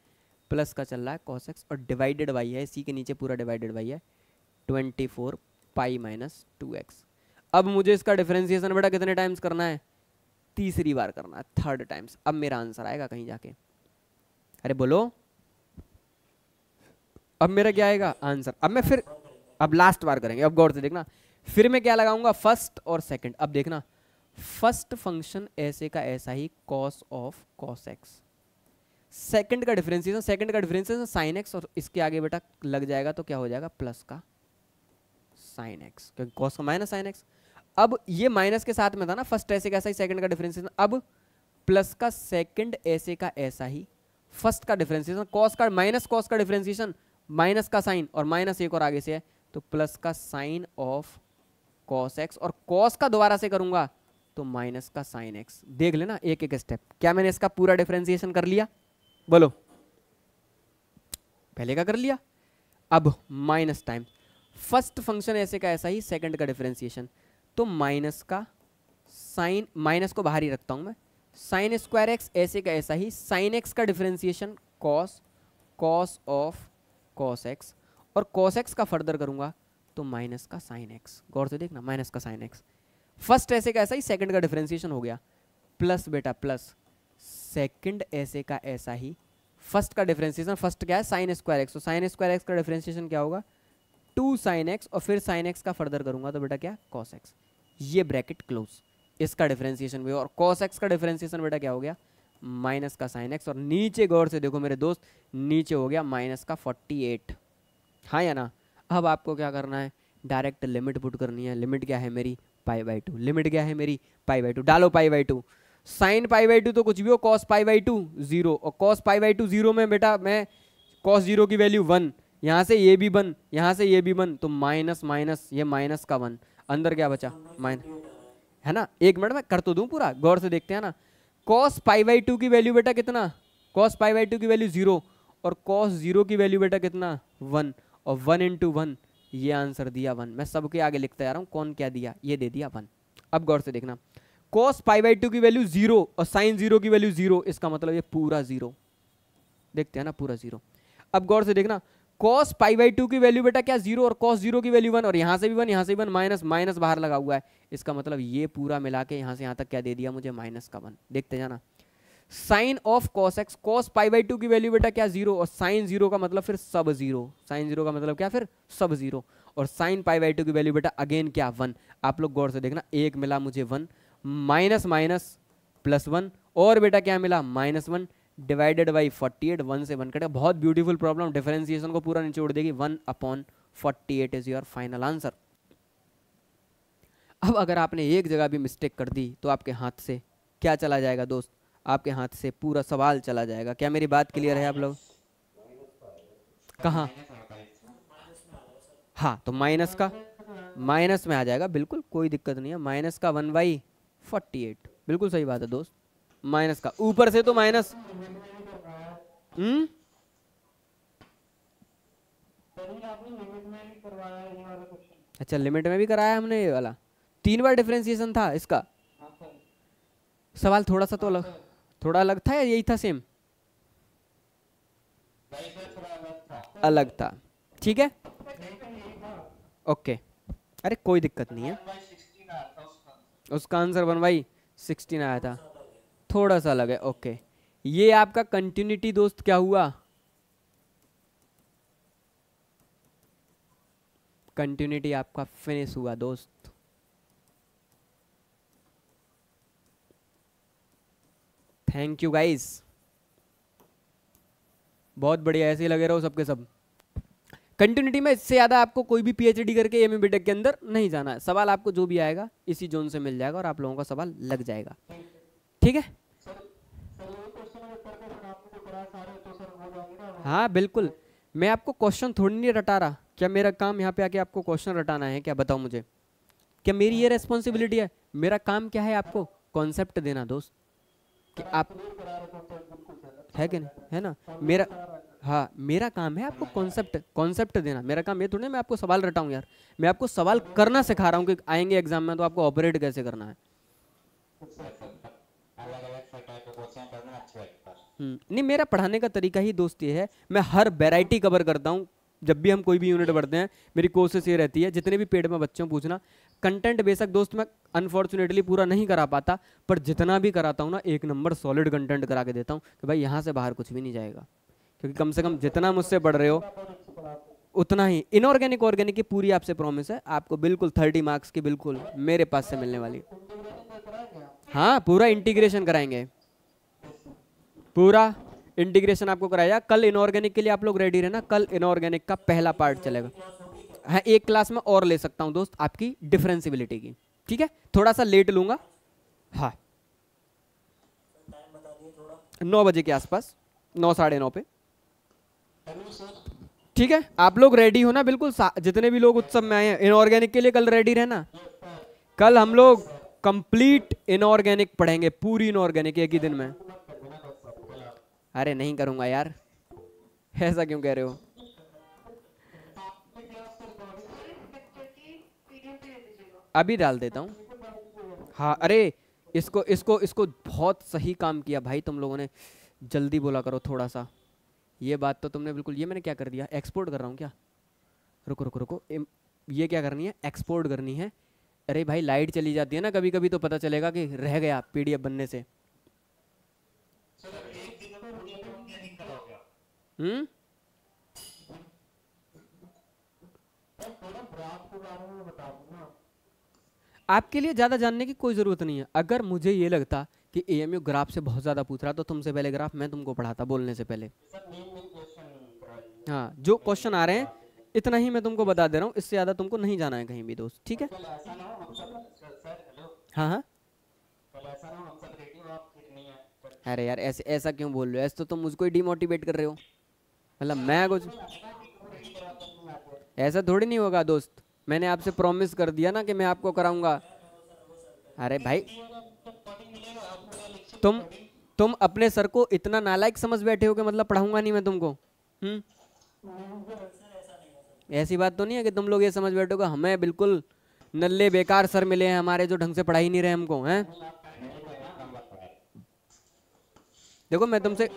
प्लस का चल रहा है कॉस एक्स, और डिवाइडेड बाई है, इसी के नीचे पूरा डिवाइडेड बाई है 24 पाई माइनस 2x। अब मुझे इसका डिफरेंशिएशन बेटा कितने टाइम्स करना है, तीसरी बार करना है, थर्ड टाइम्स। अब मेरा आंसर आएगा कहीं जाके, अरे बोलो अब मेरा क्या आएगा आंसर। अब मैं फिर अब लास्ट बार करेंगे, अब गौर से देखना, फिर मैं क्या लगाऊंगा फर्स्ट और सेकंड। अब देखना फर्स्ट फंक्शन ऐसे का ऐसा ही cos of cos x, second का डिफरेंशिएशन साइन एक्स, और इसके आगे बेटा लग जाएगा तो क्या हो जाएगा प्लस का साइन एक्स, क्योंकि कॉस का माइनस साइन एक्स। अब ये माइनस के साथ में था ना, फर्स्ट ऐसे का ऐसा ही, सेकंड का डिफरेंशिएशन, अब प्लस का सेकंड ऐसे का ऐसा ही, फर्स्ट का डिफरेंशिएशन कॉस का डिफरेंशिएशन माइनस का साइन, और माइनस एक और आगे से है तो प्लस का साइन ऑफ कॉस एक्स, और कॉस का दोबारा से करूंगा तो माइनस का साइन एक्स। देख लेना एक एक स्टेप, क्या मैंने इसका पूरा डिफरेंशिएशन कर लिया, बोलो पहले का कर लिया। अब माइनस टाइम फर्स्ट फंक्शन ऐसे का ऐसा ही, सेकंड का डिफरेंशिएशन, तो माइनस का साइन, माइनस को बाहर ही रखता हूं मैं, साइन स्क्वायर एक्स ऐसे का ऐसा ही, साइन एक्स का differentiation cos of cos x, और कॉस एक्स का फर्दर करूंगा तो माइनस का साइन एक्स। गौर से देखना, माइनस का साइन एक्स, फर्स्ट ऐसे का ऐसा ही, सेकंड का डिफरेंशिएशन हो गया, प्लस बेटा प्लस सेकंड ऐसे का ऐसा ही, फर्स्ट का डिफरेंशिएशन, फर्स्ट क्या है साइन स्क्वायर एक्स, तो साइन स्क्वायर एक्स का डिफरेंशिएशन क्या होगा 2 साइन एक्स, और फिर साइन एक्स का फर्दर करूंगा तो बेटा क्या कॉस एक्स, ये ब्रैकेट क्लोज, इसका डिफरेंशिएशन भी, और कॉस एक्स का डिफरेंशिएशन बेटा क्या हो गया माइनस का साइन एक्स, और नीचे गौर से देखो मेरे दोस्त, नीचे हो गया माइनस का 48। हाँ या ना। अब आपको क्या करना है, डायरेक्ट लिमिट पुट करनी है। लिमिट क्या है मेरी, π/2। लिमिट क्या है मेरी, π/2। डालो π/2। साइन π/2 तो कुछ भी हो, cos π/2 0, और cos π/2 0 में बेटा मैं cos 0 की वैल्यू 1, यहाँ से ये भी 1, यहाँ से ये भी 1, तो माइनस माइनस ये माइनस का 1, अंदर क्या बचा माइनस, है ना। एक मिनट में कर तो दूं पूरा, गौर से देखते हैं ना। cos π/2 की वैल्यू बेटा कितना, cos π/2 की वैल्यू 0, और cos 0 की वैल्यू बेटा कितना 1, और 1 इंटू 1, ये आंसर दिया 1। मैं सबके आगे लिखता जा रहा हूँ कौन क्या दिया, ये दे दिया 1। अब गौर से देखना, cos π/2 की वैल्यू 0 और sin 0 की वैल्यू 0, इसका मतलब ये पूरा 0, देखते हैं ना पूरा 0। अब गौर से देखना, cos π/2 की वैल्यू बेटा क्या 0, और cos 0 की वैल्यू 1, और यहाँ से भी 1, यहाँ से भी 1, माइनस माइनस बाहर लगा हुआ है, इसका मतलब ये पूरा मिला के यहाँ से यहाँ तक क्या दे दिया मुझे, माइनस का 1। देखते जाना, sine of cos x, cos π/2 की वैल्यू बेटा क्या 0, और sin 0 का मतलब फिर सब 0, sin 0 का मतलब क्या फिर सब 0, और sin π/2 की वैल्यू बेटा अगेन क्या 1। आप लोग गौर से देखना, एक मिला मुझे 1, माइनस माइनस प्लस 1, और बेटा क्या मिला -1, डिवाइडेड बाई 48, 1 से 1 कटेगा। बहुत ब्यूटीफुल प्रॉब्लम, डिफरेंशिएशन को पूरा निचोड़ देगी। 1/48 इज योर फाइनल आंसर। अब अगर आपने एक जगह भी मिस्टेक कर दी तो आपके हाथ से क्या चला जाएगा दोस्त, आपके हाथ से पूरा सवाल चला जाएगा। क्या मेरी बात क्लियर है आप लोग, कहाँ, हाँ तो माइनस का माइनस में आ जाएगा, बिल्कुल कोई दिक्कत नहीं है। माइनस का 1/48, बिल्कुल सही बात है दोस्त, माइनस का ऊपर से तो माइनस, अच्छा लिमिट में भी कराया हमने ये वाला, 3 बार डिफरेंशिएशन था इसका। सवाल थोड़ा सा तो अलग, थोड़ा अलग था या यही था सेम, अलग था, ठीक है ओके, अरे कोई दिक्कत नहीं है। उसका आंसर 1/16 आया था, थोड़ा सा अलग है ओके। ये आपका कंटिन्यूटी दोस्त क्या हुआ, कंटिन्यूटी आपका फिनिश हुआ दोस्त। थैंक यू गाइस, बहुत बढ़िया, ऐसे ही लगे रहो सबके सब। कंटिन्यूटी में इससे ज़्यादा आपको कोई भी पीएचडी करके एमए बीटेक के अंदर नहीं जाना है। सवाल आपको जो भी आएगा इसी जोन से मिल जाएगा और आप लोगों का सवाल लग जाएगा, ठीक है। हाँ बिल्कुल, मैं आपको क्वेश्चन थोड़ी नहीं रटा रहा। क्या मेरा काम यहाँ पे आके आपको क्वेश्चन रटाना है क्या, बताओ मुझे, क्या मेरी ये रेस्पॉन्सिबिलिटी है? मेरा काम क्या है, आपको कॉन्सेप्ट देना दोस्त, कि आप है कि नहीं, है ना। मेरा, हाँ मेरा काम है आपको कॉन्सेप्ट देना। मेरा काम ये थोड़ी ना मैं आपको सवाल रटाऊं यार, मैं आपको सवाल करना सिखा रहा हूँ कि आएंगे एग्जाम में तो आपको ऑपरेट कैसे करना है। नहीं, मेरा पढ़ाने का तरीका ही दोस्त ये है, मैं हर वैरायटी कवर करता हूँ। जब भी हम कोई भी यूनिट पढ़ते हैं मेरी कोशिश ये रहती है, जितने भी पेड में बच्चों पूछना, कंटेंट बेशक दोस्त मैं अनफॉर्चुनेटली पूरा नहीं करा पाता, पर जितना भी कराता हूँ ना एक नंबर सॉलिड कंटेंट करा के देता हूँ कि भाई यहाँ से बाहर कुछ भी नहीं जाएगा। क्योंकि कम से कम जितना मुझसे पढ़ रहे हो उतना ही इनऑर्गेनिक ऑर्गेनिक की पूरी आपसे प्रॉमिस है, आपको बिल्कुल 30 मार्क्स की बिल्कुल मेरे पास से मिलने वाली। हाँ पूरा इंटीग्रेशन कराएंगे, पूरा इंटीग्रेशन आपको कराया। कल इनऑर्गेनिक के लिए आप लोग रेडी रहना, कल इनऑर्गेनिक का पहला पार्ट चलेगा। हाँ एक क्लास में और ले सकता हूँ दोस्त आपकी डिफरेंशिएबिलिटी की, ठीक है, थोड़ा सा लेट लूंगा। हाँ 9 बजे के आसपास, 9 साढ़े 9 पे, ठीक है। आप लोग रेडी हो ना बिल्कुल, जितने भी लोग उत्सव में आए हैं इनऑर्गेनिक के लिए कल रेडी रहना। कल हम लोग कंप्लीट इनऑर्गेनिक पढ़ेंगे, पूरी इनऑर्गेनिक एक ही दिन में। अरे नहीं करूंगा यार, ऐसा क्यों कह रहे हो। अभी डाल देता हूँ। हाँ अरे इसको इसको इसको बहुत सही काम किया भाई तुम लोगों ने, जल्दी बोला करो थोड़ा सा। ये बात तो तुमने बिल्कुल, ये मैंने क्या कर दिया, एक्सपोर्ट कर रहा हूँ क्या, रुको रुको रुको, ये क्या करनी है, एक्सपोर्ट करनी है। अरे भाई लाइट चली जाती है ना कभी कभी, तो पता चलेगा कि रह गया पीडीएफ बनने से। आपके लिए ज़्यादा जानने की कोई ज़रूरत नहीं है। अगर मुझे ये लगता कि एएमयू ग्राफ से बहुत ज़्यादा पूछ रहा तो तुमसे पहले ग्राफ मैं तुमको पढ़ाता बोलने से पहले। हाँ जो क्वेश्चन आ रहे हैं इतना ही मैं तुमको बता दे रहा हूँ, इससे ज़्यादा तुमको नहीं जाना है कहीं भी दोस्त, ठीक है। कल ऐसा ना हो हम सब सर हेलो, हाँ हाँ। कल ऐसा ना हो हम सब रेडी हो आप फिर नहीं आए पर अरे यार ऐसे ऐसा क्यों बोल रहे हो, ऐसे तो तुम मुझको ही डिमोटिवेट कर रहे हो, मतलब मैं कुछ रेडी करवाते नहीं आते। ऐसा थोड़ी नहीं होगा दोस्त, मैंने आपसे प्रॉमिस कर दिया ना कि मैं आपको कराऊंगा। अरे भाई कोडिंग मिलेगा आपको या लिखित तुम कोडिंग। तुम अपने सर को इतना नालायक समझ बैठे हो कि मतलब पढ़ाऊंगा नहीं मैं तुमको। हम्म। ऐसी बात तो नहीं है कि तुम लोग ये समझ बैठोगे हमें बिल्कुल नल्ले बेकार सर मिले हैं हमारे जो ढंग से पढ़ा ही नहीं रहे हमको, हैं। देखो मैं तुमसे